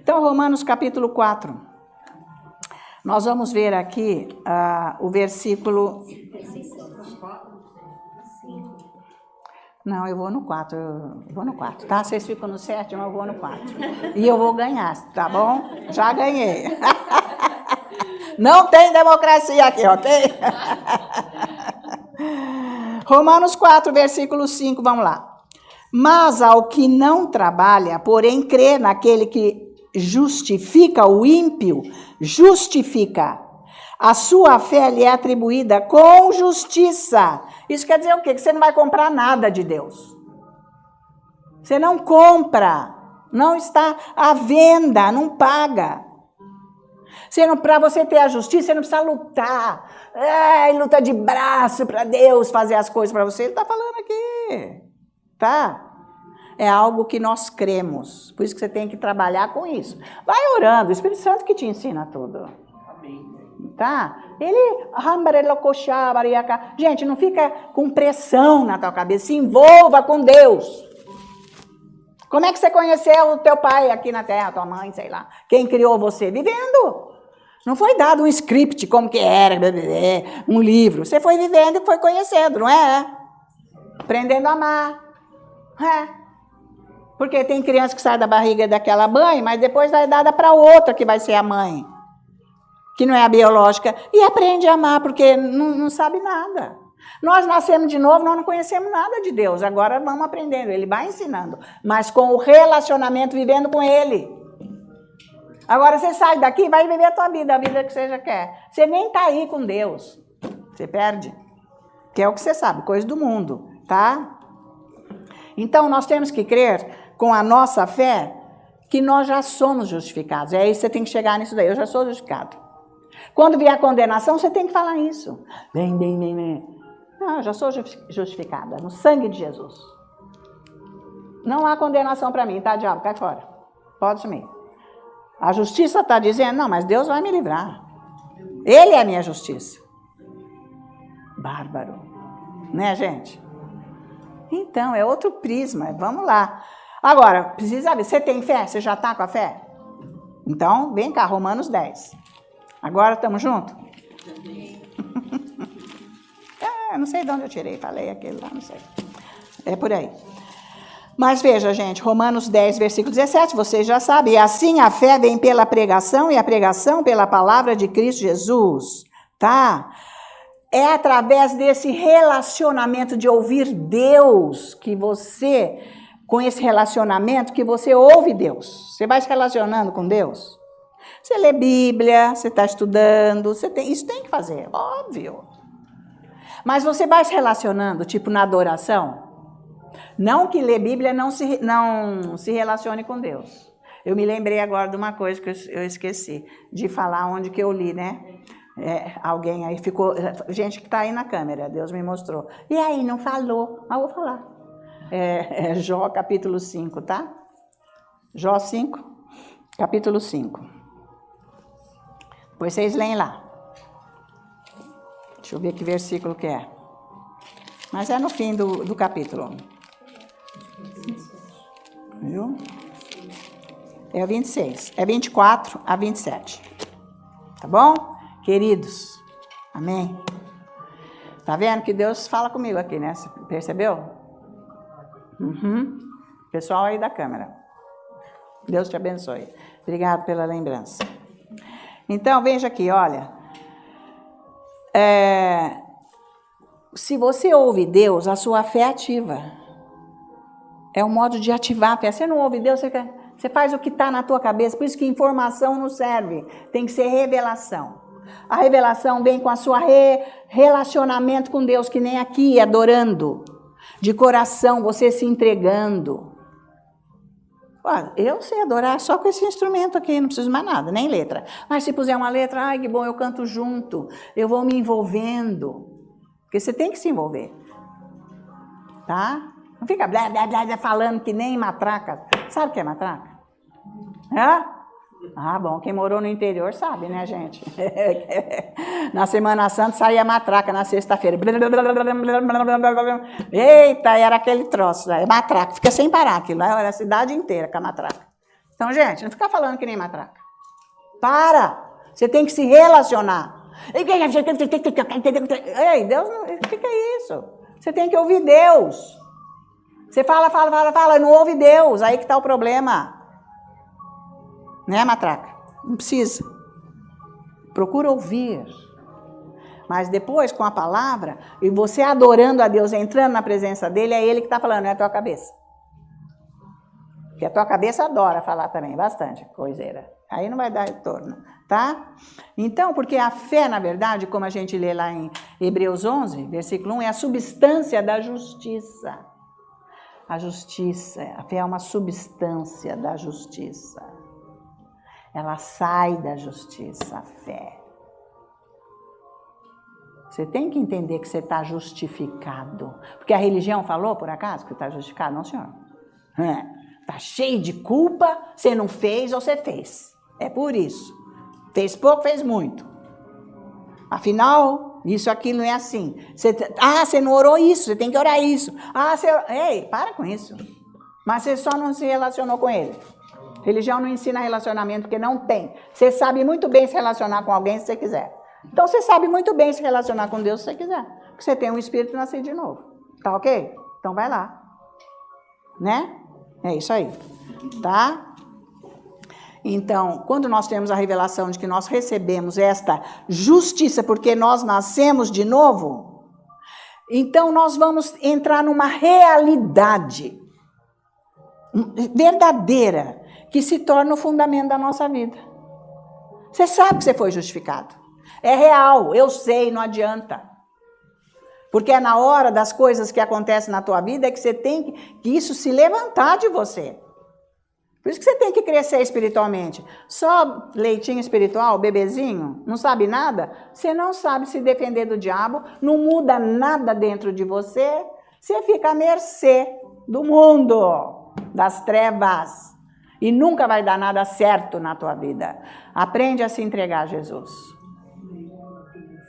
Então, Romanos capítulo 4. Nós vamos ver aqui o versículo... Não, eu vou no 4, tá? Vocês ficam no 7, eu vou no 4. E eu vou ganhar, tá bom? Já ganhei. Não tem democracia aqui, ok? Romanos 4, versículo 5, vamos lá. Mas ao que não trabalha, porém crê naquele que justifica o ímpio, justifica. A sua fé lhe é atribuída com justiça. Isso quer dizer o quê? Que você não vai comprar nada de Deus. Você não compra, não está à venda, não paga. Para você ter a justiça, você não precisa lutar. Luta de braço para Deus fazer as coisas para você. Ele está falando aqui, tá? É algo que nós cremos. Por isso que você tem que trabalhar com isso. Vai orando, o Espírito Santo que te ensina tudo. Tá? Gente, não fica com pressão na tua cabeça, se envolva com Deus. Como é que você conheceu o teu pai aqui na terra, tua mãe, sei lá? Quem criou você? Vivendo. Não foi dado um script como que era, um livro. Você foi vivendo e foi conhecendo, não é? Aprendendo a amar. Porque tem criança que sai da barriga daquela mãe, mas depois é dada para outra que vai ser a mãe, que não é a biológica, e aprende a amar, porque não sabe nada. Nós nascemos de novo, nós não conhecemos nada de Deus, agora vamos aprendendo, Ele vai ensinando, mas com o relacionamento, vivendo com Ele. Agora você sai daqui e vai viver a tua vida, a vida que você já quer. Você nem está aí com Deus, você perde, que é o que você sabe, coisa do mundo, tá? Então nós temos que crer com a nossa fé que nós já somos justificados. É isso, você tem que chegar nisso daí, eu já sou justificado. Quando vier a condenação, você tem que falar isso. Bem. Não, eu já sou justificada no sangue de Jesus. Não há condenação para mim, tá, diabo? Cai fora. Pode sumir. A justiça está dizendo, não, mas Deus vai me livrar. Ele é a minha justiça. Bárbaro. Né, gente? Então, é outro prisma. Vamos lá. Agora, precisa ver, você tem fé? Você já está com a fé? Então, vem cá, Romanos 10. Agora estamos juntos? Não sei de onde eu tirei, falei aquele lá, não sei. É por aí. Mas veja, gente, Romanos 10, versículo 17, vocês já sabem. E assim a fé vem pela pregação e a pregação pela palavra de Cristo Jesus. Tá? É através desse relacionamento de ouvir Deus que você, com esse relacionamento, que você ouve Deus. Você vai se relacionando com Deus. Você lê Bíblia, você está estudando, isso tem que fazer, óbvio. Mas você vai se relacionando, tipo na adoração. Não que ler Bíblia não se relacione com Deus. Eu me lembrei agora de uma coisa que eu esqueci de falar onde que eu li, né? Alguém aí ficou, gente que está aí na câmera, Deus me mostrou. E aí, não falou, mas vou falar. Jó capítulo 5, tá? Jó 5, capítulo 5. Depois vocês leem lá. Deixa eu ver que versículo que é. Mas é no fim do capítulo. Viu? É o 26. É 24 a 27. Tá bom? Queridos. Amém? Tá vendo que Deus fala comigo aqui, né? Você percebeu? Uhum. Pessoal aí da câmera. Deus te abençoe. Obrigado pela lembrança. Então, veja aqui, olha. Se você ouve Deus, a sua fé ativa. É um modo de ativar a fé. Você não ouve Deus, você faz o que está na tua cabeça. Por isso que informação não serve. Tem que ser revelação. A revelação vem com a sua relacionamento com Deus, que nem aqui, adorando. De coração, você se entregando. Olha, eu sei adorar só com esse instrumento aqui, não preciso mais nada, nem letra. Mas se puser uma letra, ai que bom, eu canto junto. Eu vou me envolvendo. Porque você tem que se envolver. Tá? Não fica blá, blá, blá, blá, falando que nem matraca. Sabe o que é matraca? Hã? Ah, bom, quem morou no interior sabe, né, gente? Na Semana Santa saía matraca, na sexta-feira. Eita, era aquele troço, é matraca. Fica sem parar aquilo, era a cidade inteira com a matraca. Então, gente, não fica falando que nem matraca. Para! Você tem que se relacionar. Ei, Deus, o que é isso? Você tem que ouvir Deus. Você fala, não ouve Deus, aí que está o problema. Né, matraca? Não precisa. Procura ouvir. Mas depois, com a palavra, e você adorando a Deus, entrando na presença dele, é ele que está falando, não é a tua cabeça. Porque a tua cabeça adora falar também, bastante coiseira. Aí não vai dar retorno, tá? Então, porque a fé, na verdade, como a gente lê lá em Hebreus 11, versículo 1, é a substância da justiça. A justiça, a fé é uma substância da justiça. Ela sai da justiça, a fé. Você tem que entender que você está justificado. Porque a religião falou, por acaso, que está justificado? Não, senhor. Está cheio de culpa, você não fez ou você fez. É por isso. Fez pouco, fez muito. Afinal, isso, aquilo não é assim. Você não orou isso, você tem que orar isso. Ei, para com isso. Mas você só não se relacionou com ele. Religião não ensina relacionamento, porque não tem. Você sabe muito bem se relacionar com alguém se você quiser. Então, você sabe muito bem se relacionar com Deus se você quiser. Porque você tem um espírito nascido de novo. Tá ok? Então, vai lá. Né? É isso aí. Tá? Então, quando nós temos a revelação de que nós recebemos esta justiça porque nós nascemos de novo, então nós vamos entrar numa realidade verdadeira que se torna o fundamento da nossa vida. Você sabe que você foi justificado. É real, eu sei, não adianta. Porque é na hora das coisas que acontecem na tua vida que você tem que isso se levantar de você. Por isso que você tem que crescer espiritualmente. Só leitinho espiritual, bebezinho, não sabe nada? Você não sabe se defender do diabo, não muda nada dentro de você, você fica à mercê do mundo, das trevas. E nunca vai dar nada certo na tua vida. Aprende a se entregar a Jesus.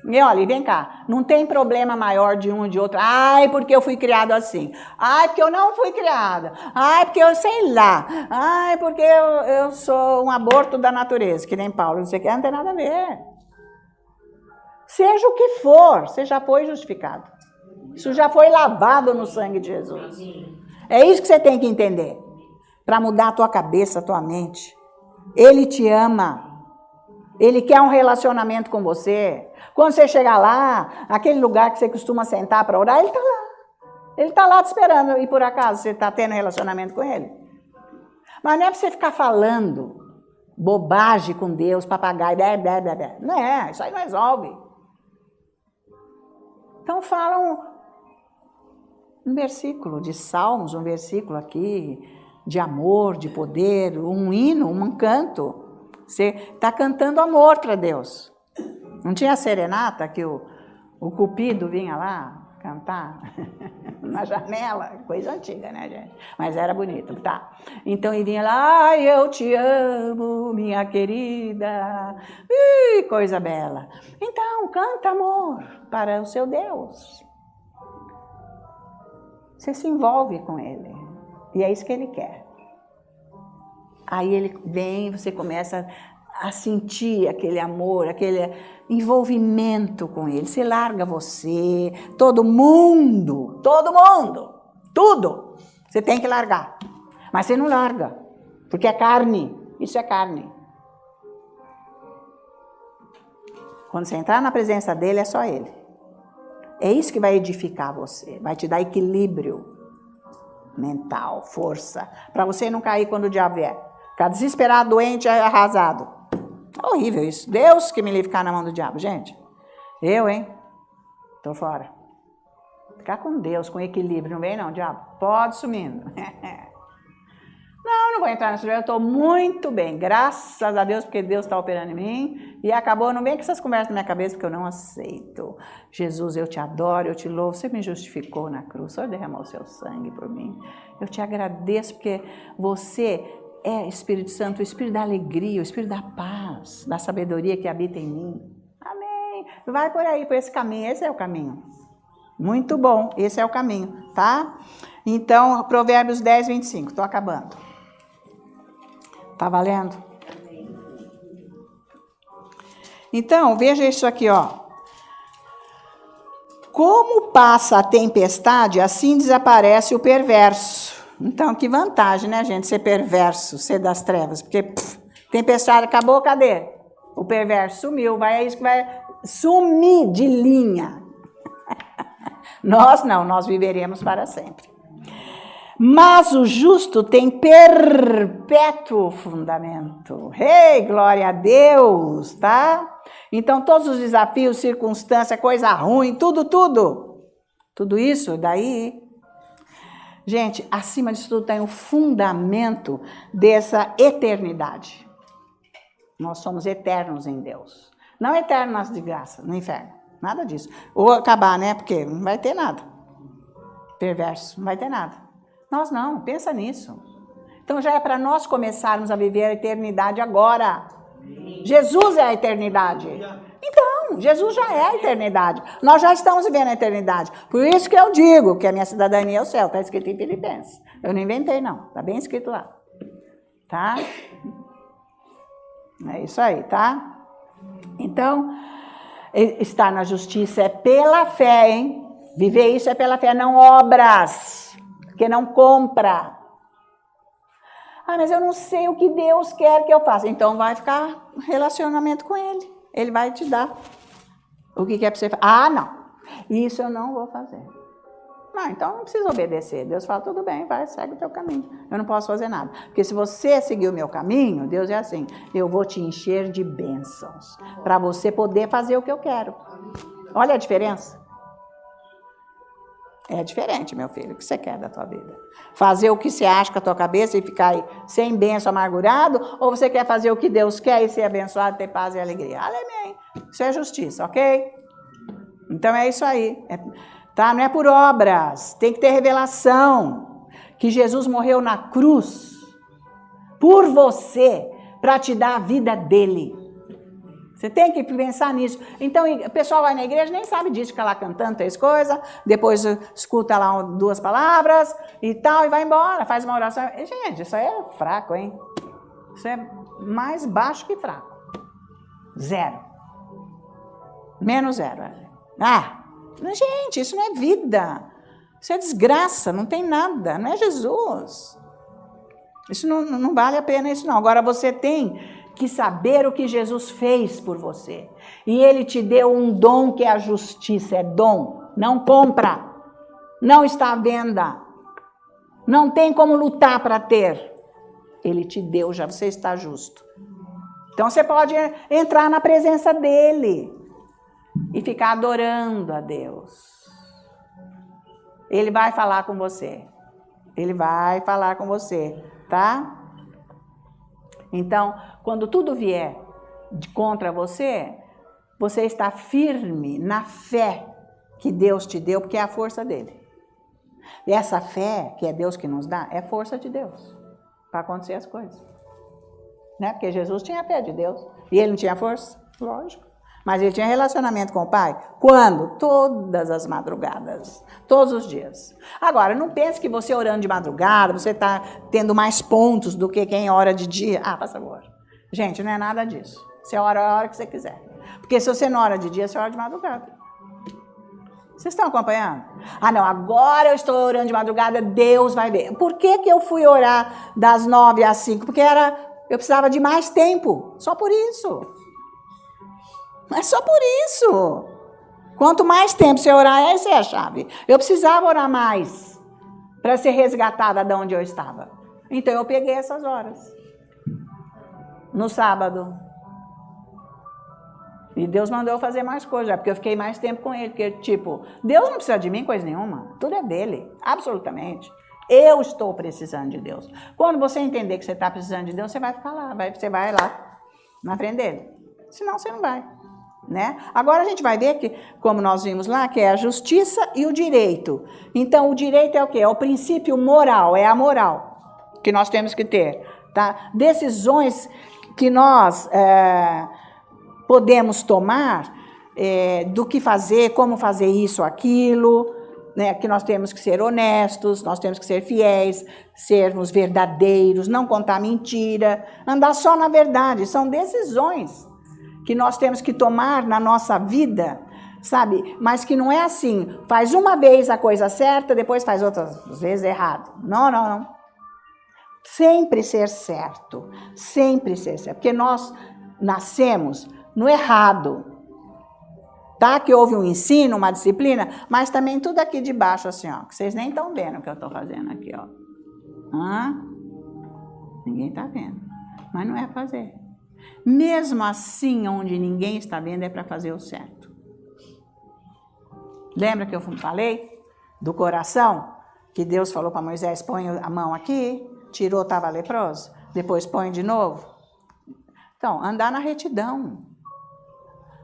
E olha, vem cá, não tem problema maior de um e de outro. Ai, porque eu fui criado assim. Ai, porque eu não fui criada. Ai, porque eu sei lá. Ai, porque eu sou um aborto da natureza, que nem Paulo. Não sei o que, não tem nada a ver. Seja o que for, você já foi justificado. Isso já foi lavado no sangue de Jesus. É isso que você tem que entender. Para mudar a tua cabeça, a tua mente. Ele te ama. Ele quer um relacionamento com você. Quando você chegar lá, aquele lugar que você costuma sentar para orar, ele está lá. Ele está lá te esperando. E por acaso você está tendo relacionamento com ele? Mas não é para você ficar falando bobagem com Deus, papagaio, blá, blá, blá, blá. Não é, isso aí não resolve. Então fala um versículo de Salmos, um versículo aqui de amor, de poder, um hino, um canto. Você está cantando amor para Deus. Não tinha a serenata que o Cupido vinha lá cantar na janela? Coisa antiga, né, gente? Mas era bonito, tá? Então ele vinha lá, ai, eu te amo, minha querida. Ih, coisa bela. Então, canta amor para o seu Deus. Você se envolve com ele. E é isso que ele quer. Aí ele vem, você começa a sentir aquele amor, aquele envolvimento com ele. Você larga você, todo mundo, tudo. Você tem que largar. Mas você não larga, porque é carne, isso é carne. Quando você entrar na presença dele, é só ele. É isso que vai edificar você, vai te dar equilíbrio mental, força, para você não cair quando o diabo vier. Ficar desesperado, doente, arrasado. É horrível isso. Deus que me livre ficar na mão do diabo, gente. Eu, hein? Tô fora. Ficar com Deus, com equilíbrio, não vem não, diabo? Pode sumindo. Não vou entrar nesse jogo, eu estou muito bem, graças a Deus, porque Deus está operando em mim, e acabou, não vem com essas conversas na minha cabeça, porque eu não aceito. Jesus, eu te adoro, eu te louvo, você me justificou na cruz, o Senhor derramou o seu sangue por mim. Eu te agradeço, porque você é Espírito Santo, o Espírito da alegria, o Espírito da paz, da sabedoria que habita em mim. Amém. Vai por aí, por esse caminho, esse é o caminho. Muito bom, esse é o caminho, tá? Então, Provérbios 10, 25, estou acabando. Tá valendo? Então, veja isso aqui, ó. Como passa a tempestade, assim desaparece o perverso. Então, que vantagem, né, gente, ser perverso, ser das trevas. Porque, tempestade acabou, cadê? O perverso sumiu, é isso que vai sumir de linha. Nós não, nós viveremos para sempre. Mas o justo tem perpétuo fundamento. Ei, glória a Deus, tá? Então, todos os desafios, circunstâncias, coisa ruim, tudo isso daí. Gente, acima disso tudo tem o fundamento dessa eternidade. Nós somos eternos em Deus. Não eternos de graça, no inferno. Nada disso. Ou acabar, né? Porque não vai ter nada. Perverso, não vai ter nada. Nós não, pensa nisso. Então já é para nós começarmos a viver a eternidade agora. Jesus é a eternidade. Então, Jesus já é a eternidade. Nós já estamos vivendo a eternidade. Por isso que eu digo que a minha cidadania é o céu. Está escrito em Filipenses. Eu não inventei, não. Está bem escrito lá. Tá? É isso aí, tá? Então, estar na justiça é pela fé, hein? Viver isso é pela fé, não obras. Porque não compra. Ah, mas eu não sei o que Deus quer que eu faça. Então vai ficar relacionamento com Ele. Ele vai te dar o que quer para você fazer. Ah, não. Isso eu não vou fazer. Não, então não precisa obedecer. Deus fala, tudo bem, vai, segue o teu caminho. Eu não posso fazer nada. Porque se você seguir o meu caminho, Deus é assim, eu vou te encher de bênçãos. Para você poder fazer o que eu quero. Olha a diferença. É diferente, meu filho, o que você quer da tua vida? Fazer o que você acha com a tua cabeça e ficar aí sem bênção, amargurado? Ou você quer fazer o que Deus quer e ser abençoado, ter paz e alegria? Amém. Isso é justiça, ok? Então é isso aí. Tá? Não é por obras, tem que ter revelação. Que Jesus morreu na cruz por você, para te dar a vida dele. Você tem que pensar nisso. Então, o pessoal vai na igreja, nem sabe disso, fica lá cantando três coisas, depois escuta lá duas palavras e tal, e vai embora, faz uma oração. E, gente, isso aí é fraco, hein? Isso é mais baixo que fraco. 0. Menos 0. Ah, gente, isso não é vida. Isso é desgraça, não tem nada, não é Jesus. Isso não vale a pena, isso não. Agora você tem que saber o que Jesus fez por você. E Ele te deu um dom que é a justiça, é dom. Não compra, não está à venda, não tem como lutar para ter. Ele te deu, já você está justo. Então você pode entrar na presença dEle e ficar adorando a Deus. Ele vai falar com você. Ele vai falar com você, tá? Então, quando tudo vier contra você, você está firme na fé que Deus te deu, porque é a força dele. E essa fé, que é Deus que nos dá, é força de Deus para acontecer as coisas. Né? Porque Jesus tinha fé de Deus e ele não tinha força? Lógico. Mas ele tinha relacionamento com o pai? Quando? Todas as madrugadas. Todos os dias. Agora, não pense que você orando de madrugada, você está tendo mais pontos do que quem ora de dia. Ah, por favor. Gente, não é nada disso. Você ora a hora que você quiser. Porque se você não ora de dia, você ora de madrugada. Vocês estão acompanhando? Ah, não, agora eu estou orando de madrugada, Deus vai ver. Por que eu fui orar das 9 às 5? Porque eu precisava de mais tempo. Só por isso. Mas só por isso. Quanto mais tempo você orar, essa é a chave. Eu precisava orar mais para ser resgatada de onde eu estava. Então eu peguei essas horas. No sábado. E Deus mandou eu fazer mais coisas, porque eu fiquei mais tempo com ele. Porque, tipo, Deus não precisa de mim coisa nenhuma. Tudo é dele, absolutamente. Eu estou precisando de Deus. Quando você entender que você está precisando de Deus, você vai ficar lá. Você vai lá, na frente dele. Senão você não vai. Né? Agora a gente vai ver que, como nós vimos lá, que é a justiça e o direito. Então, o direito é o quê? É o princípio moral, é a moral que nós temos que ter. Tá? Decisões que nós podemos tomar do que fazer, como fazer isso, aquilo, né? Que nós temos que ser honestos, nós temos que ser fiéis, sermos verdadeiros, não contar mentira, andar só na verdade. São decisões que nós temos que tomar na nossa vida, sabe? Mas que não é assim, faz uma vez a coisa certa, depois faz outras vezes errado. Não, não, não. Sempre ser certo, sempre ser certo. Porque nós nascemos no errado. Tá? Que houve um ensino, uma disciplina, mas também tudo aqui de baixo, assim, ó. Que vocês nem estão vendo o que eu estou fazendo aqui, ó. Ninguém está vendo. Mas não é fazer. Mesmo assim, onde ninguém está vendo, é para fazer o certo. Lembra que eu falei do coração? Que Deus falou para Moisés, põe a mão aqui, tirou, estava leproso, depois põe de novo. Então, andar na retidão,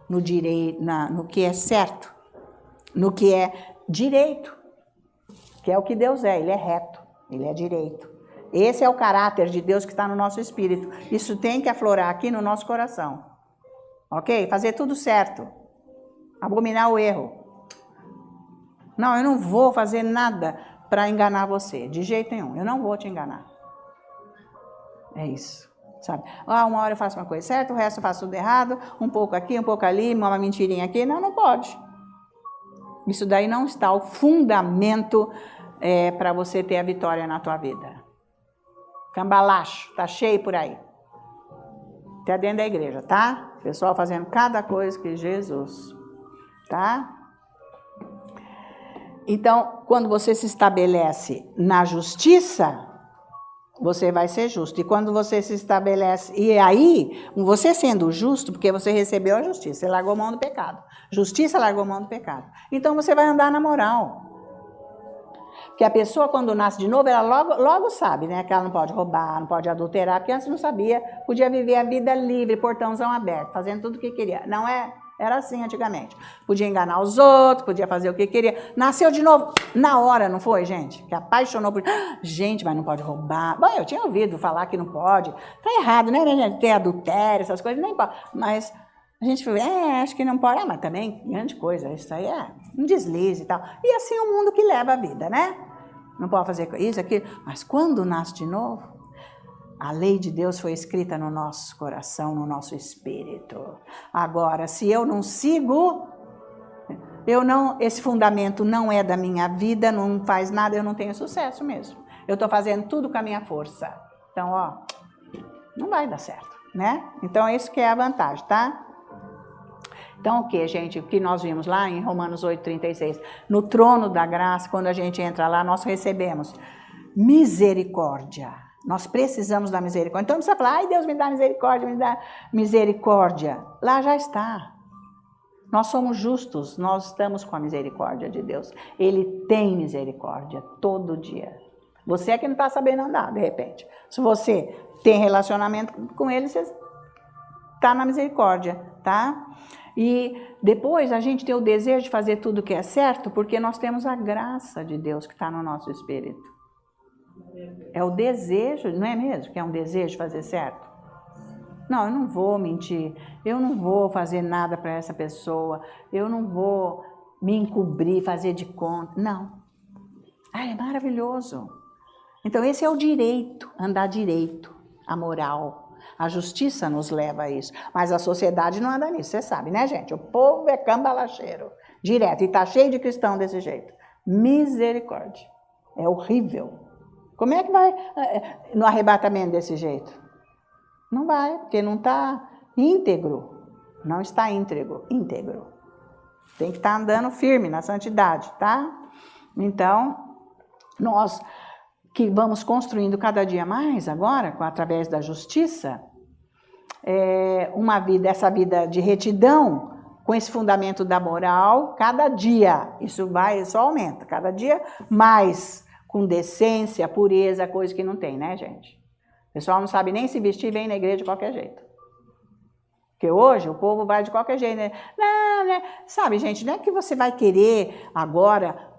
no direito, no que é certo, no que é direito, que é o que Deus é, ele é reto, ele é direito. Esse é o caráter de Deus que está no nosso espírito. Isso tem que aflorar aqui no nosso coração. Ok? Fazer tudo certo. Abominar o erro. Não, eu não vou fazer nada para enganar você. De jeito nenhum. Eu não vou te enganar. É isso. Sabe? Uma hora eu faço uma coisa certa, o resto eu faço tudo errado. Um pouco aqui, um pouco ali, uma mentirinha aqui. Não, não pode. Isso daí não está o fundamento para você ter a vitória na tua vida. Cambalacho, tá cheio por aí. Até dentro da igreja, tá? Pessoal fazendo cada coisa que Jesus, tá? Então, quando você se estabelece na justiça, você vai ser justo. E quando você se estabelece... E aí, você sendo justo, porque você recebeu a justiça, você largou mão do pecado. Justiça largou mão do pecado. Então, você vai andar na moral. Porque a pessoa, quando nasce de novo, ela logo sabe, né? Que ela não pode roubar, não pode adulterar, porque antes não sabia, podia viver a vida livre, portãozão aberto, fazendo tudo o que queria. Não é? Era assim antigamente. Podia enganar os outros, podia fazer o que queria. Nasceu de novo, na hora, não foi, gente? Que apaixonou por... Gente, mas não pode roubar. Bom, eu tinha ouvido falar que não pode. Tá errado, né? Ter adultério, essas coisas, nem pode. Mas... A gente falou, acho que não pode, mas também, grande coisa, isso aí é um deslize e tal. E assim o mundo que leva a vida, né? Não pode fazer isso, aquilo. Mas quando nasce de novo, a lei de Deus foi escrita no nosso coração, no nosso espírito. Agora, se eu não sigo, esse fundamento não é da minha vida, não faz nada, eu não tenho sucesso mesmo. Eu estou fazendo tudo com a minha força. Então, ó, não vai dar certo, né? Então, isso que é a vantagem, tá? Então, o que, gente? O que nós vimos lá em Romanos 8:36? No trono da graça, quando a gente entra lá, nós recebemos misericórdia. Nós precisamos da misericórdia. Então, não precisa falar, ai, Deus me dá misericórdia, me dá misericórdia. Lá já está. Nós somos justos, nós estamos com a misericórdia de Deus. Ele tem misericórdia todo dia. Você é que não está sabendo andar, de repente. Se você tem relacionamento com ele, você está na misericórdia, tá? E depois a gente tem o desejo de fazer tudo o que é certo, porque nós temos a graça de Deus que está no nosso espírito. É o desejo, não é mesmo? Que é um desejo de fazer certo? Não, eu não vou mentir, eu não vou fazer nada para essa pessoa, eu não vou me encobrir, fazer de conta. Não. Ah, é maravilhoso. Então esse é o direito, andar direito, a moral. A justiça nos leva a isso, mas a sociedade não anda nisso, você sabe, né, gente? O povo é cambalacheiro, direto, e tá cheio de cristão desse jeito. Misericórdia. É horrível. Como é que vai no arrebatamento desse jeito? Não vai, porque não está íntegro. Não está íntegro. Tem que estar andando firme na santidade, tá? Então, nós que vamos construindo cada dia mais agora, através da justiça, essa vida de retidão, com esse fundamento da moral, cada dia, isso só aumenta, cada dia mais, com decência, pureza, coisa que não tem, né, gente? O pessoal não sabe nem se vestir, vem na igreja de qualquer jeito. Porque hoje o povo vai de qualquer jeito, né? Não, né? Sabe, gente, não é que você vai querer agora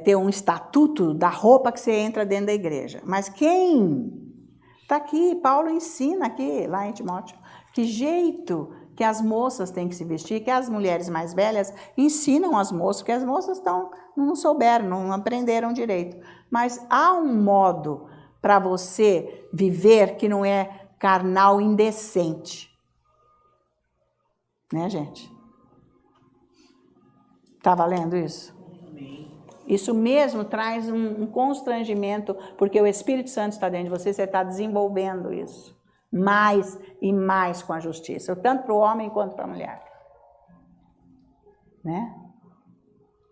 ter um estatuto da roupa que você entra dentro da igreja. Mas quem? Está aqui, Paulo ensina aqui, lá em Timóteo, que jeito que as moças têm que se vestir, que as mulheres mais velhas ensinam as moças, porque as moças não souberam, não aprenderam direito. Mas há um modo para você viver que não é carnal indecente. Né, gente? Tá valendo isso? Isso mesmo traz um constrangimento, porque o Espírito Santo está dentro de você está desenvolvendo isso. Mais e mais com a justiça, tanto para o homem quanto para a mulher. Né?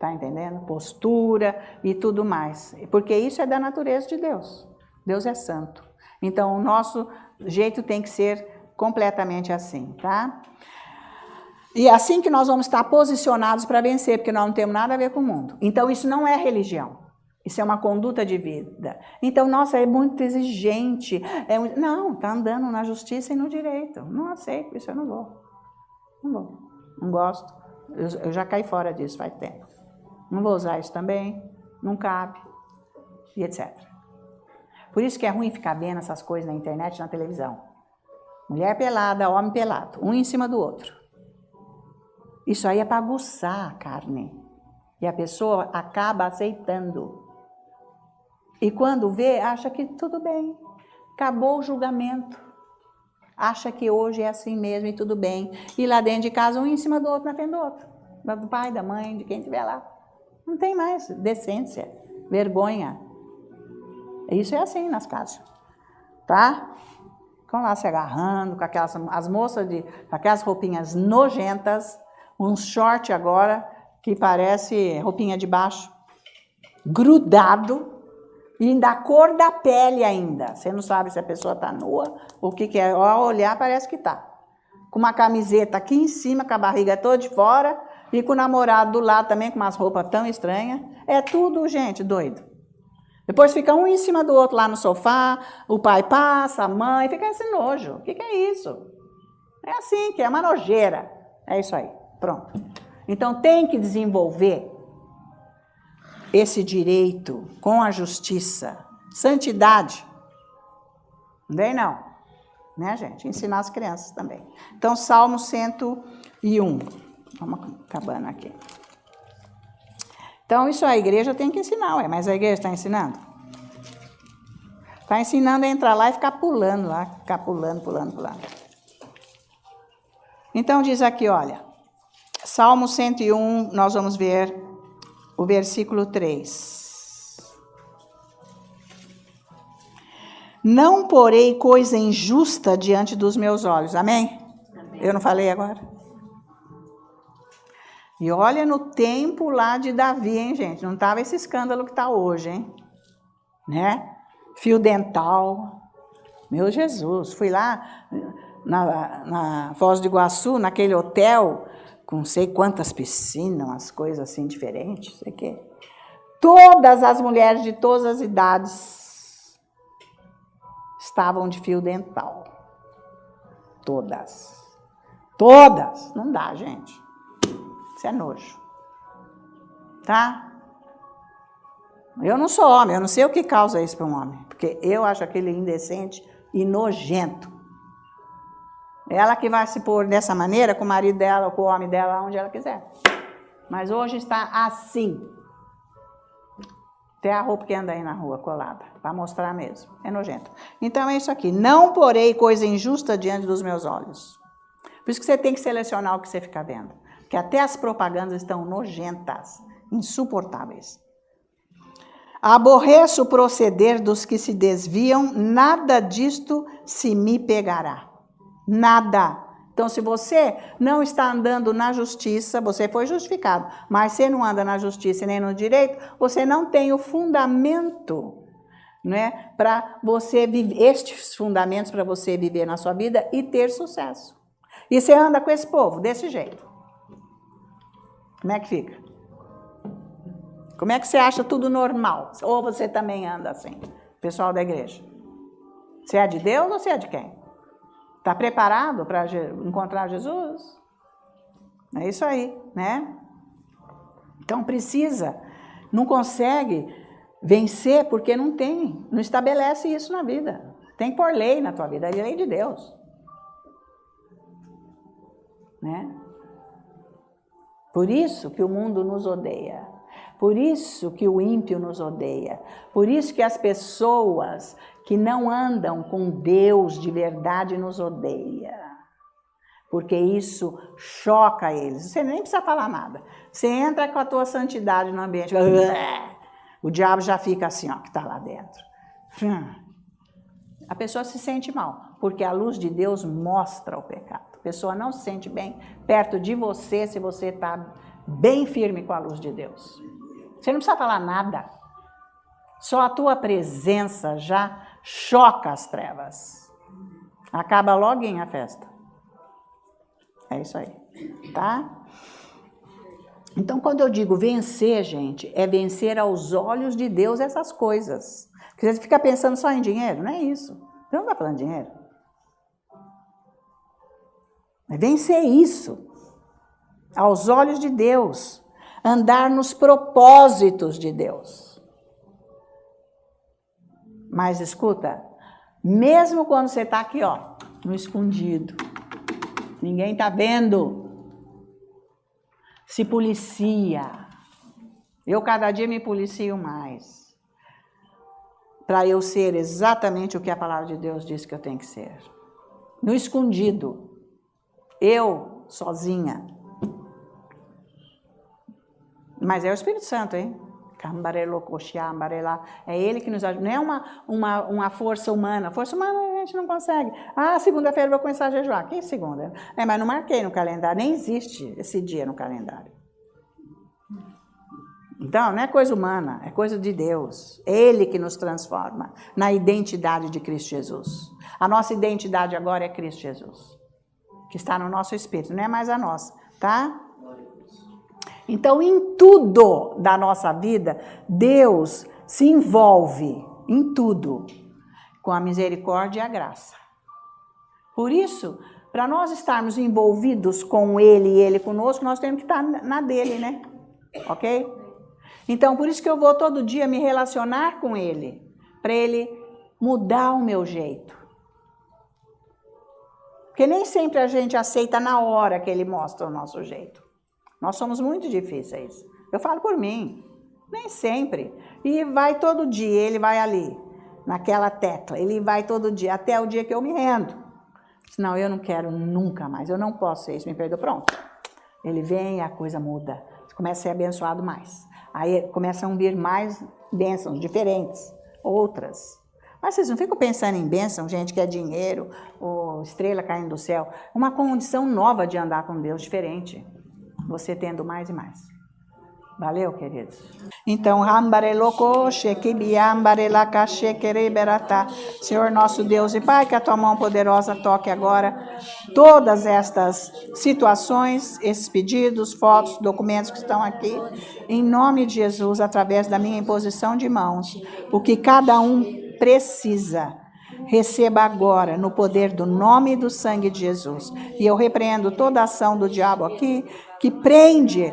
Tá entendendo? Postura e tudo mais. Porque isso é da natureza de Deus. Deus é santo. Então, o nosso jeito tem que ser completamente assim, tá? E é assim que nós vamos estar posicionados para vencer, porque nós não temos nada a ver com o mundo. Então, isso não é religião. Isso é uma conduta de vida. Então, nossa, é muito exigente. Não, está andando na justiça e no direito. Não aceito, isso eu não vou. Não vou. Não gosto. Eu já caí fora disso faz tempo. Não vou usar isso também. Não cabe. E etc. Por isso que é ruim ficar vendo essas coisas na internet, na televisão. Mulher pelada, homem pelado. Um em cima do outro. Isso aí é para aguçar a carne. E a pessoa acaba aceitando. E quando vê, acha que tudo bem. Acabou o julgamento. Acha que hoje é assim mesmo e tudo bem. E lá dentro de casa, um em cima do outro, na frente do outro. Do pai, da mãe, de quem estiver lá. Não tem mais decência, vergonha. Isso é assim nas casas. Tá? Ficam lá se agarrando, com as moças com aquelas roupinhas nojentas. Um short agora, que parece roupinha de baixo, grudado, e ainda a cor da pele ainda. Você não sabe se a pessoa está nua, ou o que é. Ao olhar, parece que está. Com uma camiseta aqui em cima, com a barriga toda de fora, e com o namorado do lado também, com umas roupas tão estranhas. É tudo, gente, doido. Depois fica um em cima do outro lá no sofá, o pai passa, a mãe, fica esse nojo. O que é isso? É assim, que é uma nojeira. É isso aí. Pronto. Então, tem que desenvolver esse direito com a justiça. Santidade. Não vem, não. Né, gente? Ensinar as crianças também. Então, Salmo 101. Vamos acabando aqui. Então, isso a igreja tem que ensinar, mas a igreja está ensinando? Está ensinando a entrar lá e ficar pulando lá. Ficar pulando. Então, diz aqui, olha. Salmo 101, nós vamos ver o versículo 3. Não porei coisa injusta diante dos meus olhos. Amém? Amém. Eu não falei agora? E olha no tempo lá de Davi, hein, gente? Não estava esse escândalo que está hoje, hein? Né? Fio dental. Meu Jesus, fui lá na Foz do Iguaçu, naquele hotel, com não sei quantas piscinas, umas coisas assim diferentes, sei que. Todas as mulheres de todas as idades estavam de fio dental. Todas. Não dá, gente. Isso é nojo. Tá? Eu não sou homem, eu não sei o que causa isso para um homem, porque eu acho aquele indecente e nojento. Ela que vai se pôr dessa maneira com o marido dela ou com o homem dela, onde ela quiser. Mas hoje está assim. Até a roupa que anda aí na rua colada, para mostrar mesmo. É nojento. Então é isso aqui. Não porei coisa injusta diante dos meus olhos. Por isso que você tem que selecionar o que você fica vendo. Porque até as propagandas estão nojentas, insuportáveis. Aborreço o proceder dos que se desviam, nada disto se me pegará. Nada. Então, se você não está andando na justiça, você foi justificado, mas você não anda na justiça e nem no direito, você não tem o fundamento, né, para você viver, estes fundamentos para você viver na sua vida e ter sucesso. E você anda com esse povo desse jeito. Como é que fica? Como é que você acha tudo normal? Ou você também anda assim, pessoal da igreja? Você é de Deus ou você é de quem? Está preparado para encontrar Jesus? É isso aí, né? Então precisa, não consegue vencer porque não tem, não estabelece isso na vida. Tem que pôr lei na tua vida, é lei de Deus. Né? Por isso que o mundo nos odeia. Por isso que o ímpio nos odeia. Por isso que as pessoas que não andam com Deus de verdade nos odeia. Porque isso choca eles. Você nem precisa falar nada. Você entra com a tua santidade no ambiente. O diabo já fica assim, ó, que está lá dentro. A pessoa se sente mal. Porque a luz de Deus mostra o pecado. A pessoa não se sente bem perto de você se você está bem firme com a luz de Deus. Você não precisa falar nada. Só a tua presença já choca as trevas. Acaba logo a festa. É isso aí, tá? Então, quando eu digo vencer, gente, é vencer aos olhos de Deus essas coisas. Porque você fica pensando só em dinheiro, não é isso. Você não está falando de dinheiro. É vencer isso aos olhos de Deus. Andar nos propósitos de Deus. Mas escuta, mesmo quando você está aqui, ó, no escondido, ninguém está vendo, se policia. Eu cada dia me policio mais, para eu ser exatamente o que a palavra de Deus diz que eu tenho que ser. No escondido, eu sozinha. Mas é o Espírito Santo, hein? É Ele que nos ajuda. Não é uma força humana. Força humana a gente não consegue. Ah, segunda-feira eu vou começar a jejuar. Que segunda? Mas não marquei no calendário. Nem existe esse dia no calendário. Então, não é coisa humana. É coisa de Deus. Ele que nos transforma na identidade de Cristo Jesus. A nossa identidade agora é Cristo Jesus. Que está no nosso espírito. Não é mais a nossa. Tá? Então, em tudo da nossa vida, Deus se envolve em tudo com a misericórdia e a graça. Por isso, para nós estarmos envolvidos com Ele e Ele conosco, nós temos que estar na dele, né? Ok? Então, por isso que eu vou todo dia me relacionar com Ele, para Ele mudar o meu jeito. Porque nem sempre a gente aceita na hora que Ele mostra o nosso jeito. Nós somos muito difíceis. Eu falo por mim. Nem sempre. E vai todo dia, ele vai ali, naquela tecla. Ele vai todo dia, até o dia que eu me rendo. Senão eu não quero nunca mais. Eu não posso ser isso, me perdoa. Pronto. Ele vem e a coisa muda. Você começa a ser abençoado mais. Aí começam a vir mais bênçãos diferentes. Outras. Mas vocês não ficam pensando em bênção, gente, que é dinheiro, ou estrela caindo do céu. Uma condição nova de andar com Deus, diferente. Você tendo mais e mais. Valeu, queridos? Então, Senhor nosso Deus e Pai, que a tua mão poderosa toque agora todas estas situações, esses pedidos, fotos, documentos que estão aqui, em nome de Jesus, através da minha imposição de mãos, o que cada um precisa. Receba agora, no poder do nome e do sangue de Jesus. E eu repreendo toda a ação do diabo aqui, que prende,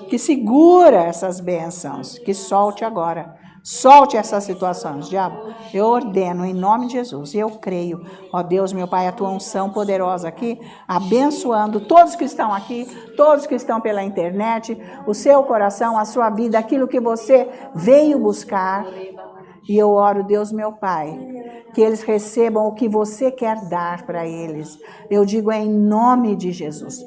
que segura essas bênçãos, que solte agora. Solte essas situações, diabo. Eu ordeno em nome de Jesus. E eu creio, ó Deus, meu Pai, a tua unção poderosa aqui, abençoando todos que estão aqui, todos que estão pela internet, o seu coração, a sua vida, aquilo que você veio buscar. E eu oro, Deus, meu Pai, que eles recebam o que você quer dar para eles. Eu digo em nome de Jesus.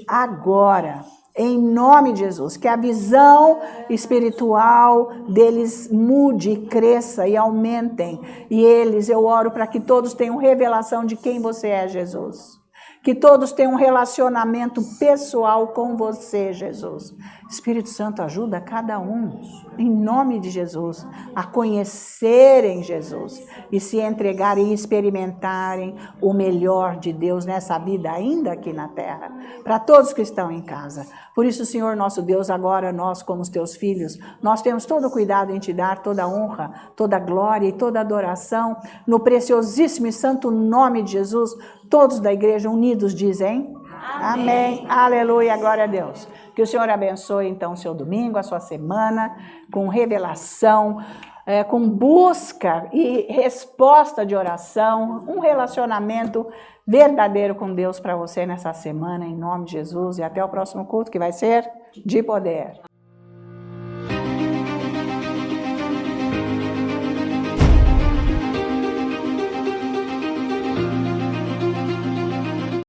Agora, em nome de Jesus, que a visão espiritual deles mude, cresça e aumentem. E eles, eu oro para que todos tenham revelação de quem você é, Jesus. Que todos tenham um relacionamento pessoal com você, Jesus. Espírito Santo, ajuda cada um, em nome de Jesus, a conhecerem Jesus e se entregarem e experimentarem o melhor de Deus nessa vida, ainda aqui na terra, para todos que estão em casa. Por isso, Senhor nosso Deus, agora nós, como os teus filhos, nós temos todo o cuidado em te dar toda a honra, toda a glória e toda a adoração, no preciosíssimo e santo nome de Jesus. Todos da igreja unidos dizem amém. Aleluia, glória a Deus. Que o Senhor abençoe então o seu domingo, a sua semana, com revelação, com busca e resposta de oração, um relacionamento verdadeiro com Deus para você nessa semana, em nome de Jesus. E até o próximo culto, que vai ser de poder.